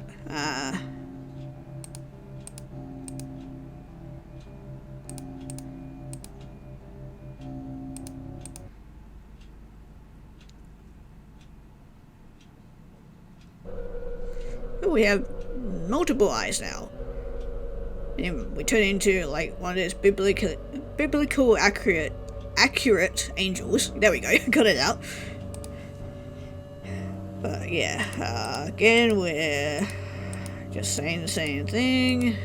Oh, we have multiple eyes now. And we turn into like one of those biblical accurate angels. There we go, got it out. But yeah, again we're just saying the same thing.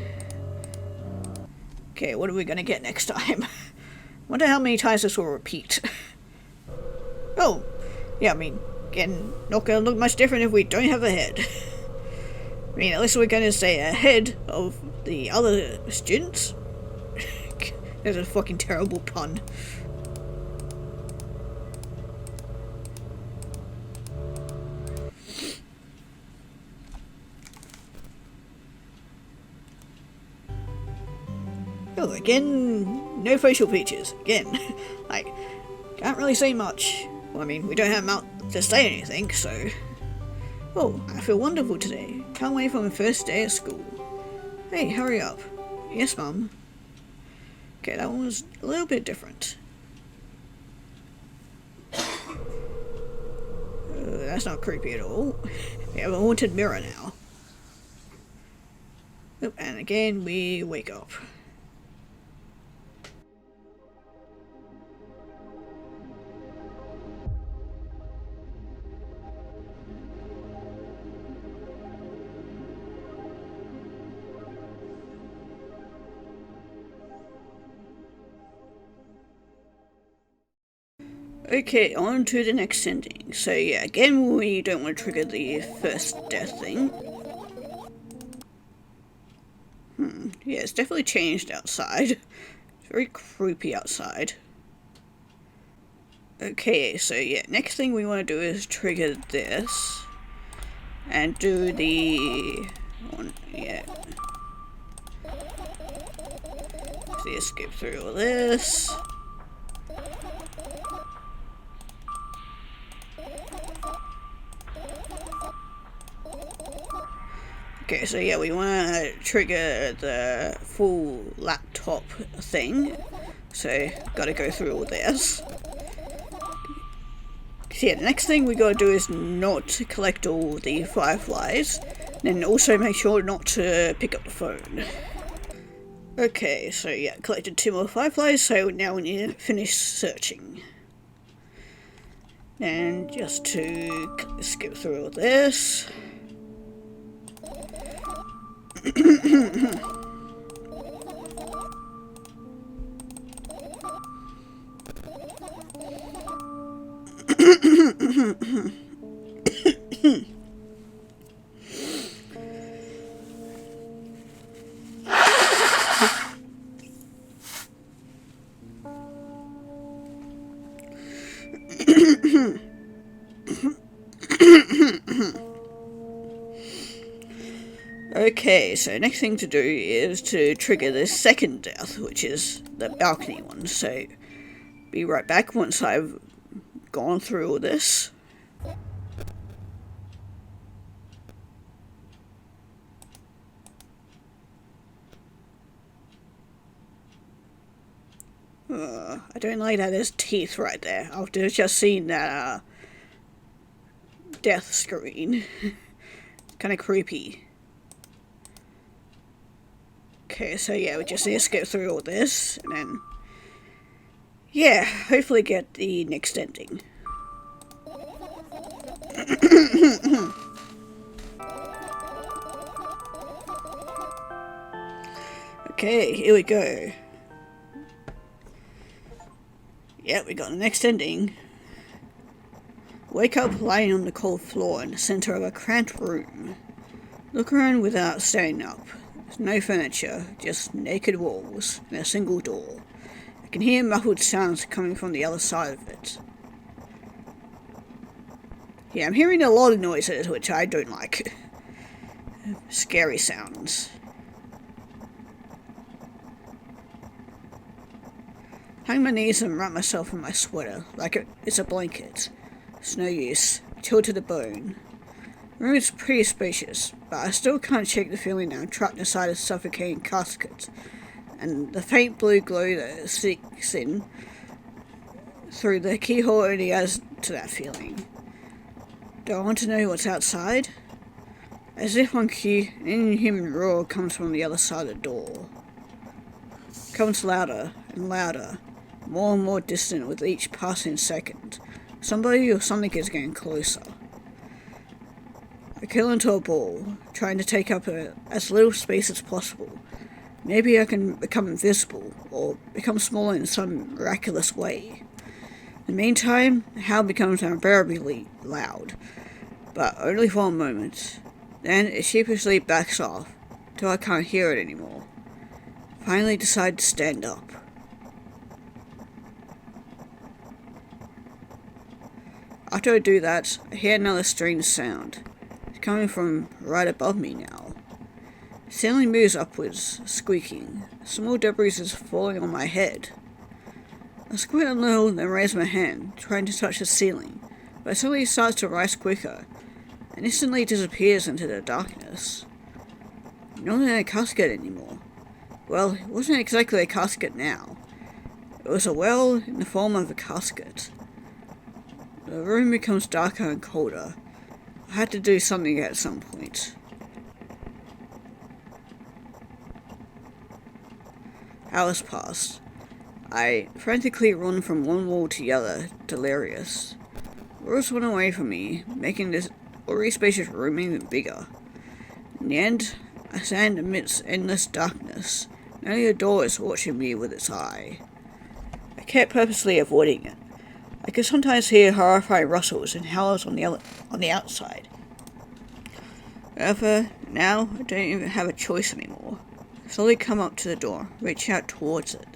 Okay, what are we gonna get next time? Wonder how many times this will repeat. Oh, yeah, I mean, again, not gonna look much different if we don't have a head. I mean, at least we're gonna stay ahead of the other students. That's a fucking terrible pun. Oh, again, no facial features. Again, like, can't really say much. Well, I mean, we don't have mouth to say anything, so... Oh, I feel wonderful today. Can't wait for my first day at school. Hey, hurry up. Yes, Mum. Okay, that one was a little bit different. That's not creepy at all. We have a haunted mirror now. Oh, and again, we wake up. Okay, on to the next ending. So yeah, again we don't want to trigger the first death thing. Yeah, it's definitely changed outside. It's very creepy outside. Okay, so yeah, next thing we want to do is trigger this. And do the... yeah. So you skip through all this. Okay, so yeah, we want to trigger the full laptop thing. So, gotta go through all this. So yeah, the next thing we gotta do is not collect all the fireflies. Then also make sure not to pick up the phone. Okay, so yeah, collected 2 more fireflies, so now we need to finish searching. And just to skip through all this. Okay, so next thing to do is to trigger the second death, which is the balcony one. So, be right back once I've gone through all this. I don't like that there's teeth right there after just seeing that death screen. Kind of creepy. Okay, so yeah, we just need to skip through all this, and then, yeah, hopefully get the next ending. Okay, here we go. Yeah, we got the next ending. Wake up lying on the cold floor in the center of a cramped room. Look around without standing up. There's no furniture, just naked walls and a single door. I can hear muffled sounds coming from the other side of it. Yeah, I'm hearing a lot of noises, which I don't like. Scary sounds. Hang my knees and wrap myself in my sweater, like it's a blanket. It's no use. Chilled to the bone. The room is pretty spacious, but I still can't shake the feeling that I'm trapped inside a suffocating casket, and the faint blue glow that seeks in through the keyhole only adds to that feeling. Do I want to know what's outside? As if on cue, an inhuman roar comes from the other side of the door. It comes louder and louder, more and more distant with each passing second. Somebody or something is getting closer. I curl into a ball, trying to take up as little space as possible. Maybe I can become invisible, or become smaller in some miraculous way. In the meantime, the howl becomes unbearably loud, but only for a moment. Then it sheepishly backs off, till I can't hear it anymore. Finally decide to stand up. After I do that, I hear another strange sound. It's coming from right above me now. The ceiling moves upwards, squeaking. Small debris is falling on my head. I squint a little, then raise my hand, trying to touch the ceiling, but it suddenly starts to rise quicker, and instantly disappears into the darkness. Not in a casket anymore. Well, it wasn't exactly a casket now. It was a well in the form of a casket. The room becomes darker and colder. I had to do something at some point. Hours passed. I frantically run from one wall to the other, delirious. Walls went away from me, making this already spacious room even bigger. In the end, I stand amidst endless darkness, and only the door is watching me with its eye. I kept purposely avoiding it. I could sometimes hear horrified rustles and howls on the outside. However, now I don't even have a choice anymore. I slowly come up to the door, reach out towards it.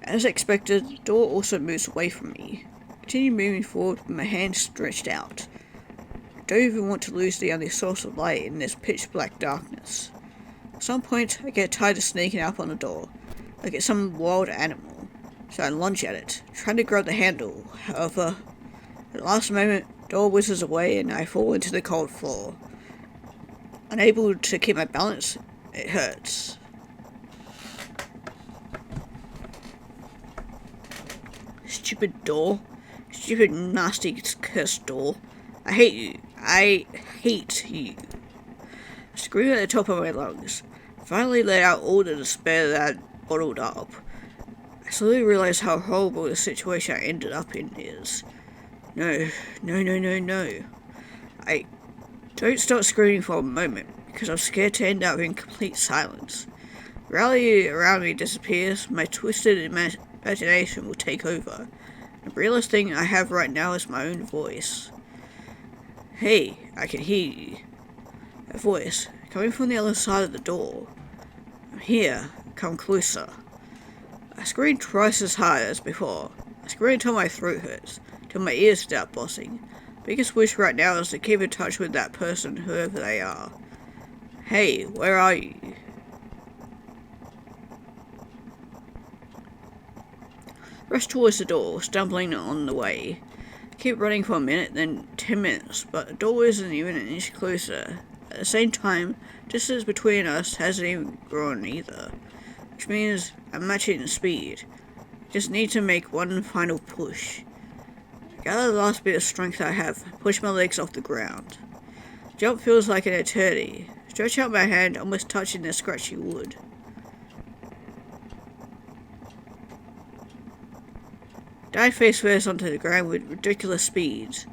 As expected, the door also moves away from me. I continue moving forward with my hands stretched out. I don't even want to lose the only source of light in this pitch black darkness. At some point, I get tired of sneaking up on the door, like it's some wild animal, so I lunge at it, trying to grab the handle. However, at the last moment, the door whizzes away and I fall into the cold floor. Unable to keep my balance, it hurts. Stupid door. Stupid, nasty, cursed door. I hate you. I hate you. I scream at the top of my lungs. Finally let out all the despair that I'd bottled up. I slowly realize how horrible the situation I ended up in is. No. I don't start screaming for a moment, because I'm scared to end up in complete silence. Reality around me disappears, my twisted imagination will take over. The realest thing I have right now is my own voice. Hey, I can hear you. A voice, coming from the other side of the door. I'm here, come closer. I scream twice as hard as before. I scream until my throat hurts, till my ears start busting. Biggest wish right now is to keep in touch with that person, whoever they are. Hey, where are you? Rush towards the door, stumbling on the way. Keep running for a minute, then 10 minutes, but the door isn't even an inch closer. At the same time, distance between us hasn't even grown either, which means I'm matching the speed. Just need to make one final push. Gather the last bit of strength I have, push my legs off the ground. Jump feels like an eternity. Stretch out my hand, almost touching the scratchy wood. Dive face first onto the ground with ridiculous speeds.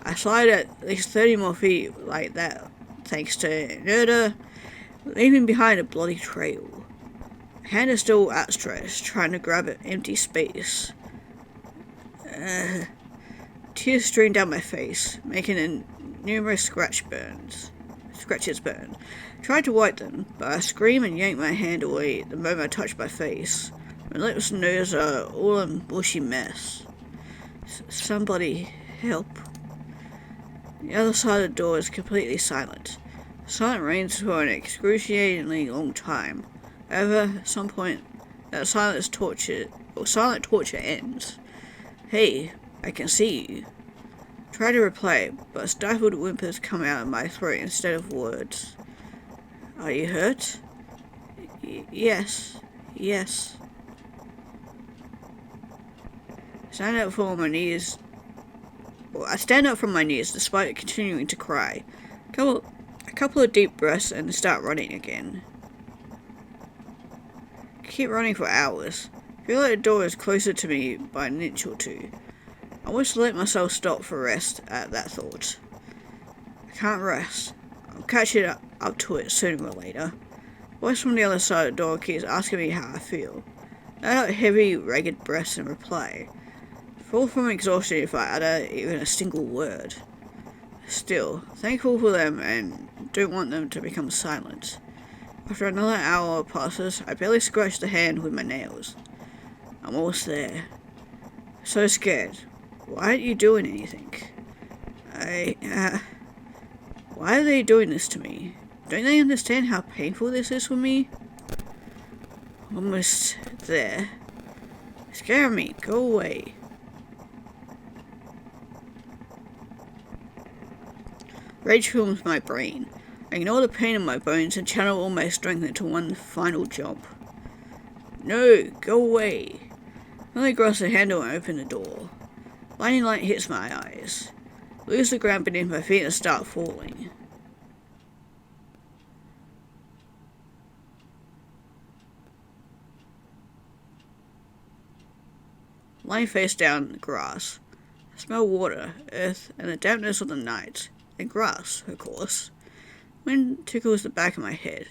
I slide at least 30 more feet like that, thanks to inertia, leaving behind a bloody trail. Hand is still outstretched, trying to grab an empty space. Tears stream down my face, making numerous scratches burn. Tried to wipe them, but I scream and yank my hand away the moment I touch my face. My lips and nose are all a bushy mess. Somebody help. The other side of the door is completely silent. Silent reigns for an excruciatingly long time. However, at some point, that silent torture ends. Hey, I can see you. Try to reply, but stifled whimpers come out of my throat instead of words. Are you hurt? Yes. I stand up from my knees despite continuing to cry. A couple of deep breaths and start running again. Keep running for hours. Feel like the door is closer to me by an inch or two. I wish to let myself stop for rest at that thought. I can't rest. I'll catch up to it sooner or later. Voice from the other side of the door keeps asking me how I feel. I let out heavy, ragged breaths in reply. Fall from exhaustion if I utter even a single word. Still, thankful for them and don't want them to become silent. After another hour passes, I barely scratch the hand with my nails. I'm almost there. So scared. Why aren't you doing anything? Why are they doing this to me? Don't they understand how painful this is for me? Almost there. Scare me. Go away. Rage fills my brain. I ignore the pain in my bones and channel all my strength into one final jump. No, go away. I only grasp the handle and open the door. Blinding light hits my eyes. Lose the ground beneath my feet and start falling. Lying face down in the grass. I smell water, earth, and the dampness of the night. And grass, of course. Wind tickles the back of my head.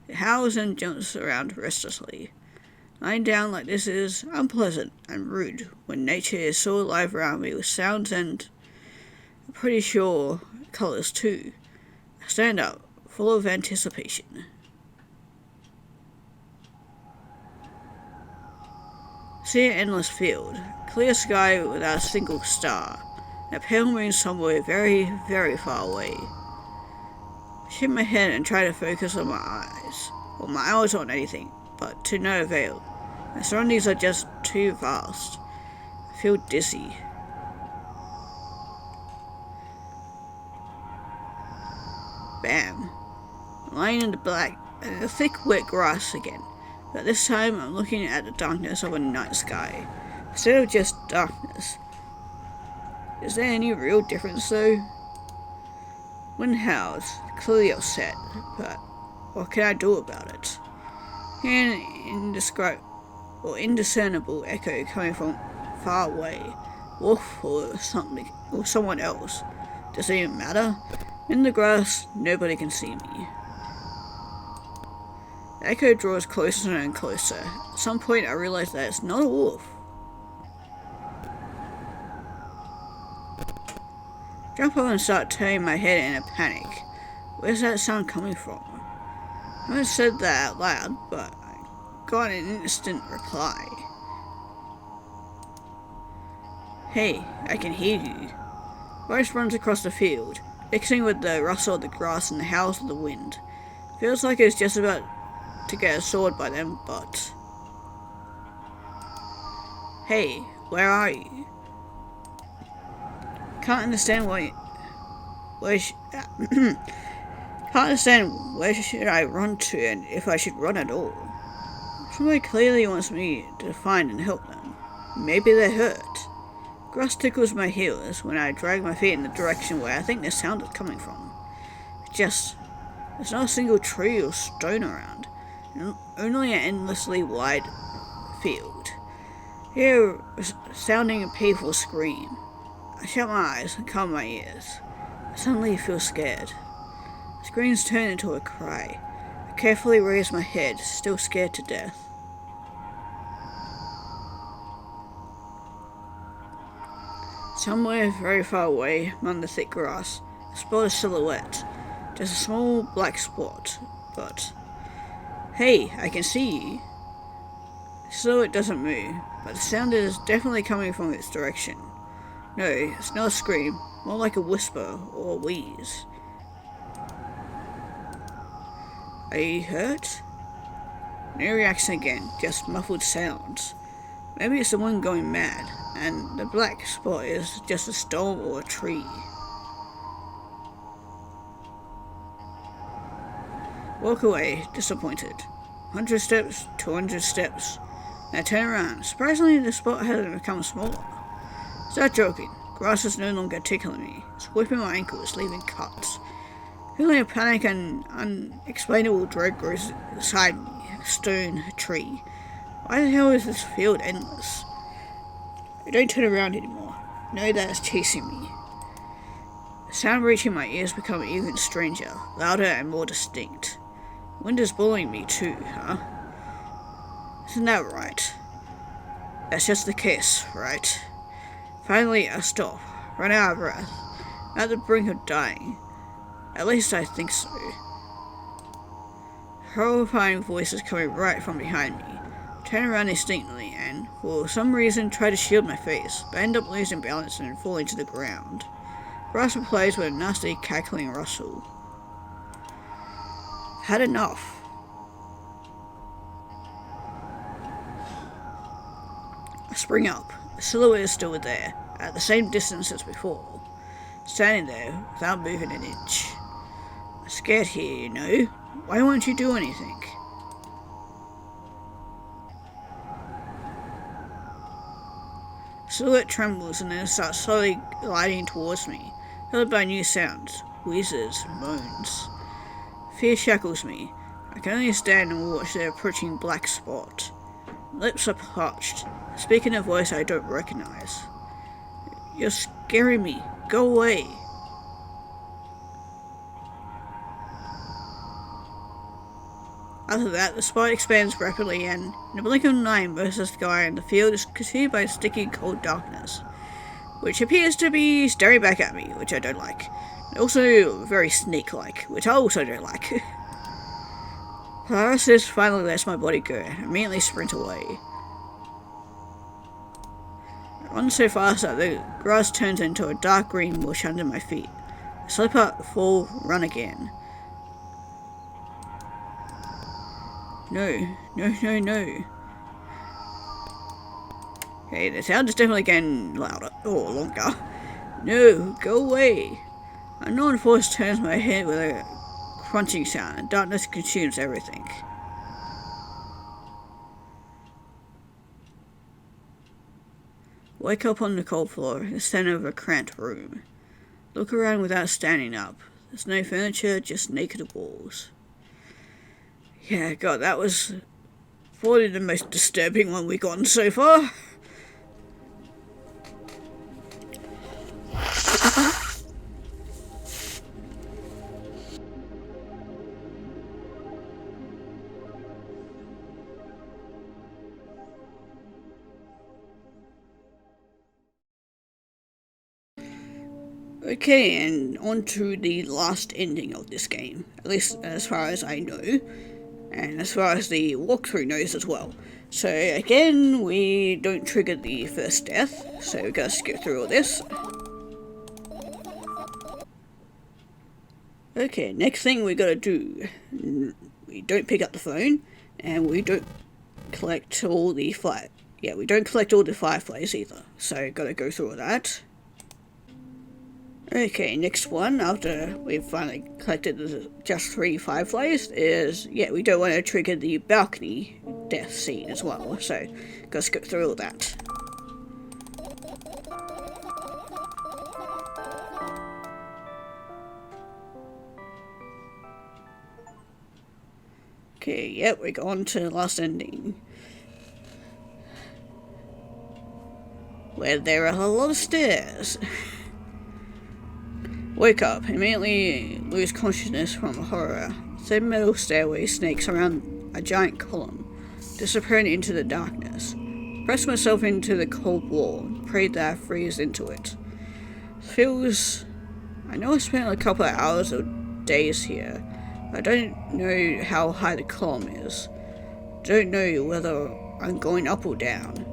It howls and jumps around restlessly. Lying down like this is unpleasant and rude when nature is so alive around me with sounds and, I'm pretty sure, colours too. I stand up, full of anticipation. See an endless field, clear sky without a single star, and a pale moon somewhere very, very far away. I shake my head and try to focus on my eyes, or my eyes on anything, but to no avail. My surroundings are just too vast. I feel dizzy. Bam. I'm lying in the thick wet grass again, but this time I'm looking at the darkness of a night sky, instead of just darkness. Is there any real difference though? Wind howls, clearly upset, but what can I do about it? An indiscernible echo coming from far away, wolf or something, or someone else. Does it even matter? In the grass, nobody can see me. The echo draws closer and closer. At some point I realize that it's not a wolf. Jump up and start turning my head in a panic. Where's that sound coming from? I haven't said that out loud, but I got an instant reply. Hey, I can hear you. Voice runs across the field, mixing with the rustle of the grass and the howls of the wind. Feels like it's just about to get a sword by them, but... Hey, where are you? Can't understand where should I run to and if I should run at all. Somebody clearly wants me to find and help them. Maybe they're hurt. Grass tickles my heels when I drag my feet in the direction where I think the sound is coming from. There's not a single tree or stone around, only an endlessly wide field. Here, sounding a painful scream. I shut my eyes and calm my ears. I suddenly feel scared. The screams turn into a cry. I carefully raise my head, still scared to death. Somewhere very far away, among the thick grass, I spot a silhouette. Just a small black spot, but... Hey, I can see you. The silhouette doesn't move, but the sound is definitely coming from its direction. No, it's not a scream, more like a whisper or a wheeze. Are you hurt? No reaction again, just muffled sounds. Maybe it's the wind going mad, and the black spot is just a storm or a tree. Walk away, disappointed. 100 steps, 200 steps. And I turn around. Surprisingly, the spot hasn't become smaller. Start joking. Grass is no longer tickling me. It's whipping my ankles, leaving cuts. Feeling a panic and unexplainable dread grows inside me. A stone, a tree. Why the hell is this field endless? I don't turn around anymore. I know that it's chasing me. The sound reaching my ears becomes even stranger, louder and more distinct. The wind is blowing me too, huh? Isn't that right? That's just the case, right? Finally, I stop, run out of breath. I'm at the brink of dying. At least I think so. Horrifying voices coming right from behind me. I turn around instinctively and, for some reason, try to shield my face, but end up losing balance and falling to the ground. Grass replies with a nasty cackling rustle. Had enough. I spring up. The silhouette is still there, at the same distance as before, standing there without moving an inch. I'm scared here, you know. Why won't you do anything? The silhouette trembles and then starts slowly gliding towards me, followed by new sounds, wheezes, moans. Fear shackles me. I can only stand and watch the approaching black spot. My lips are parched. I speak in a voice I don't recognize. You're scaring me. Go away. After that, the spot expands rapidly and, in a blink of an eye, most of the sky in the field is consumed by sticky cold darkness, which appears to be staring back at me, which I don't like. Also very snake-like, which I also don't like. Paralysis finally lets my body go and immediately sprint away. I run so fast that the grass turns into a dark green mush under my feet. I slip up, fall, run again. No, no, no, no. Okay, the sound is definitely getting louder, or longer. No, go away. A unknown force turns my head with a crunching sound, and darkness consumes everything. Wake up on the cold floor, in the center of a cramped room. Look around without standing up. There's no furniture, just naked walls. Yeah, God, that was probably the most disturbing one we've gotten so far. Okay, and on to the last ending of this game, at least as far as I know, and as far as the walkthrough knows as well. So again, we don't trigger the first death, so we gotta skip through all this. Okay, next thing we gotta do, we don't pick up the phone, and we don't collect all the we don't collect all the fireflies either, so gotta go through all that. Okay, next one, after we've finally collected just 3 fireflies, is, we don't want to trigger the balcony death scene as well, so gotta skip through all that. Okay, we're on to the last ending, where there are a lot of stairs. Wake up, immediately lose consciousness from horror. Thin metal stairway snakes around a giant column, disappearing into the darkness. Press myself into the cold wall and pray that I freeze into it. I know I spent a couple of hours or days here. I don't know how high the column is. Don't know whether I'm going up or down.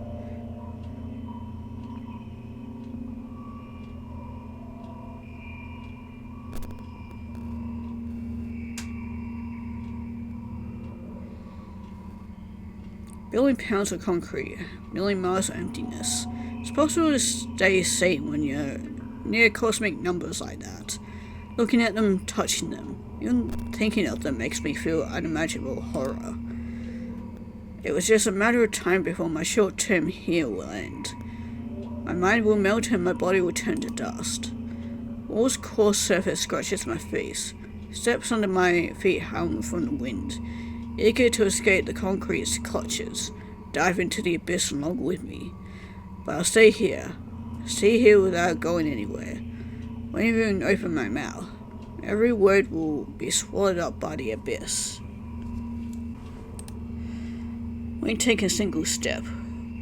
Billion pounds of concrete, million miles of emptiness. It's possible to stay sane when you're near cosmic numbers like that. Looking at them, touching them, even thinking of them makes me feel unimaginable horror. It was just a matter of time before my short term here will end. My mind will melt and my body will turn to dust. Wall's coarse surface scratches my face. Steps under my feet hum from the wind. Eager to escape the concrete's clutches, dive into the abyss along with me. But I'll stay here without going anywhere. Won't even open my mouth. Every word will be swallowed up by the abyss. Won't take a single step.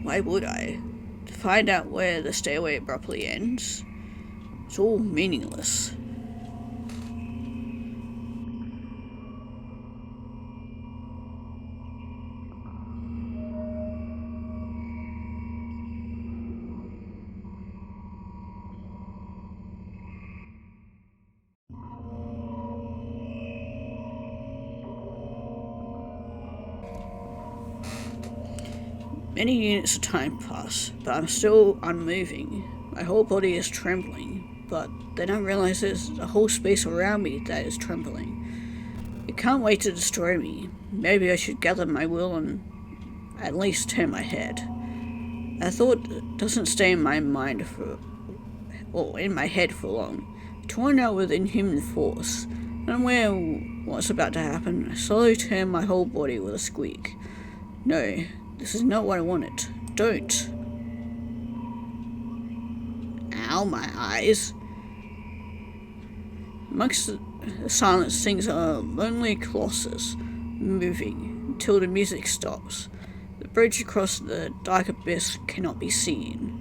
Why would I? To find out where the stairway abruptly ends? It's all meaningless. Many units of time pass, but I'm still unmoving. My whole body is trembling, but then I realize there's a whole space around me that is trembling. It can't wait to destroy me. Maybe I should gather my will and at least turn my head. A thought doesn't stay in my mind in my head for long. Torn out with inhuman force, unaware what's about to happen, I slowly turn my whole body with a squeak. No. This is not what I wanted. Don't. Ow, my eyes. Amongst the silence sings a lonely colossus, moving. until the music stops. The bridge across the dark abyss cannot be seen.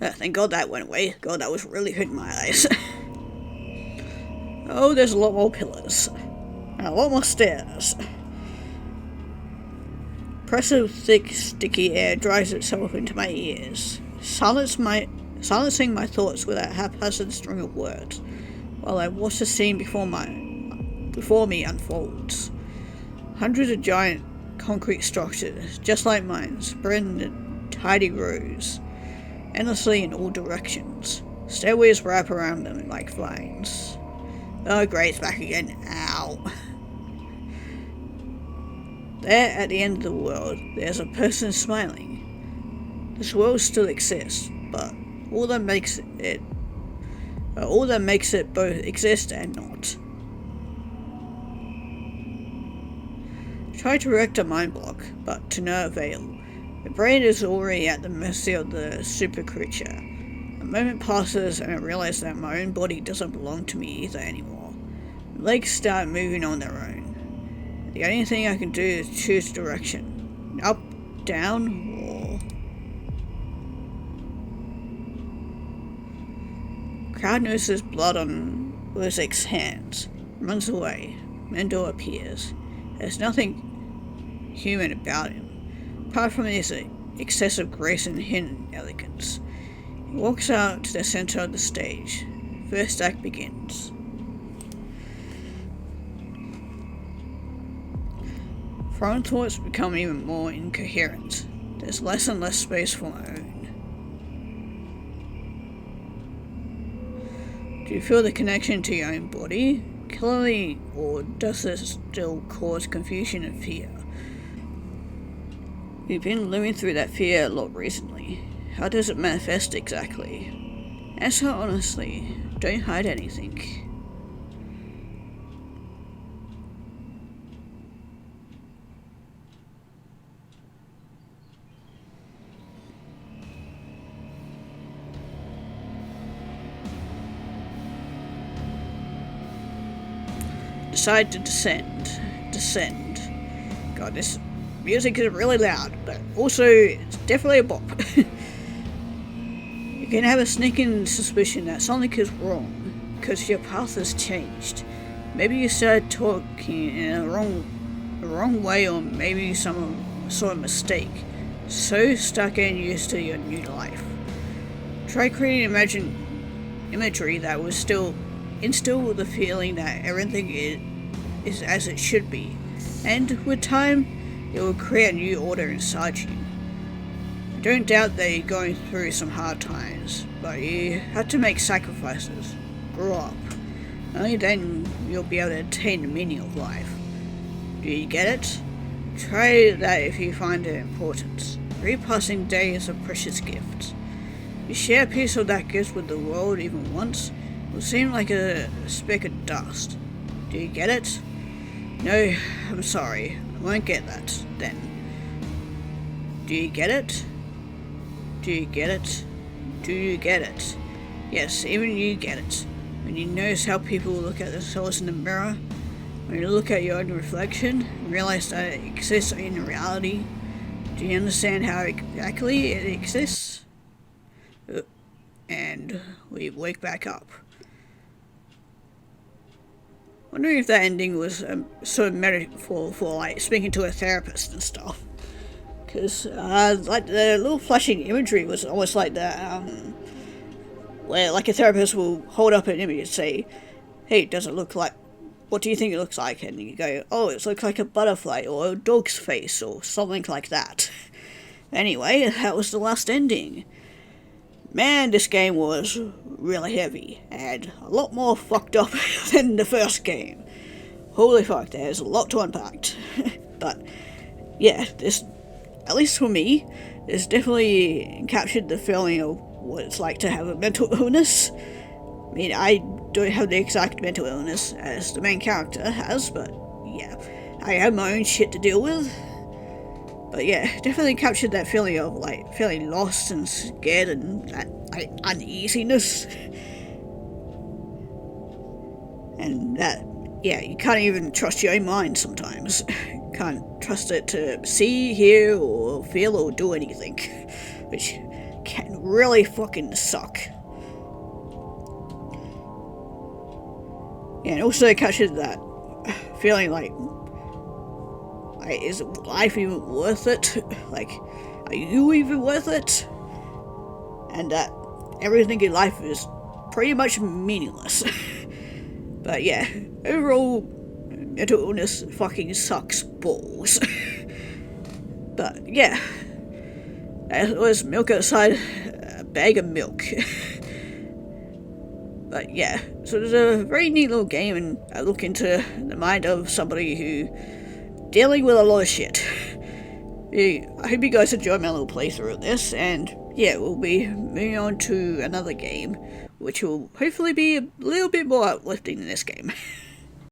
Thank God that went away. God, that was really hurting my eyes. Oh, there's a lot more pillars. And a lot more stairs. Oppressive, thick, sticky air drives itself into my ears, silencing my thoughts with a haphazard string of words, while I watch the scene before me unfolds. Hundreds of giant concrete structures, just like mine, spread in tidy rows, endlessly in all directions. Stairways wrap around them like vines. Oh great, it's back again. Ow. There, at the end of the world, there's a person smiling. This world still exists, but all that makes it both exist and not. Try to erect a mind block, but to no avail. The brain is already at the mercy of the super creature. A moment passes and I realize that my own body doesn't belong to me either anymore. My legs start moving on their own. The only thing I can do is choose direction. Up, down, or... Crowd notices blood on Lizik's hands. Runs away. Mendel appears. There's nothing human about him, apart from his excessive grace and hidden elegance. He walks out to the center of the stage. First act begins. Foreign thoughts become even more incoherent. There's less and less space for my own. Do you feel the connection to your own body? Clearly, or does this still cause confusion and fear? We've been living through that fear a lot recently. How does it manifest exactly? Answer honestly. Don't hide anything. Decide to descend. Descend. God, this music is really loud, but also it's definitely a bop. You can have a sneaking suspicion that something is wrong, because your path has changed. Maybe you started talking in a wrong way, or maybe some sort of mistake. So start getting used to your new life. Try creating imagery that will still instill the feeling that everything is as it should be, and with time, it will create a new order inside you. I don't doubt that you're going through some hard times, but you have to make sacrifices, grow up. Only then you'll be able to attain the meaning of life. Do you get it? Try that if you find it important. Every passing day is a precious gift. You share a piece of that gift with the world even once, it will seem like a speck of dust. Do you get it? No, I'm sorry. I won't get that, then. Do you get it? Do you get it? Do you get it? Yes, even you get it. When you notice how people look at themselves in the mirror, when you look at your own reflection and realize that it exists in reality, do you understand how exactly it exists? And we wake back up. Wondering if that ending was sort of metaphor for like speaking to a therapist and stuff, because like the little flashing imagery was almost like that, where like a therapist will hold up an image and say, "Hey, does it look like? What do you think it looks like?" And you go, "Oh, it looks like a butterfly or a dog's face or something like that." Anyway, that was the last ending. Man, this game was really heavy, and a lot more fucked up than the first game. Holy fuck, there's a lot to unpack. But, yeah, this, at least for me, this definitely captured the feeling of what it's like to have a mental illness. I mean, I don't have the exact mental illness as the main character has, but, yeah, I have my own shit to deal with. But yeah, definitely captured that feeling of like feeling lost and scared and that like uneasiness. And that, yeah, you can't even trust your own mind sometimes. Can't trust it to see, hear, or feel, or do anything. Which can really fucking suck. Yeah, and also captured that feeling like, is life even worth it? Like, are you even worth it? And that everything in life is pretty much meaningless. But yeah, overall, mental illness fucking sucks balls. But yeah, it was milk outside, a bag of milk. But yeah, so it's a very neat little game and a look into the mind of somebody who dealing with a lot of shit. I hope you guys enjoyed my little playthrough of this, and yeah, we'll be moving on to another game, which will hopefully be a little bit more uplifting than this game.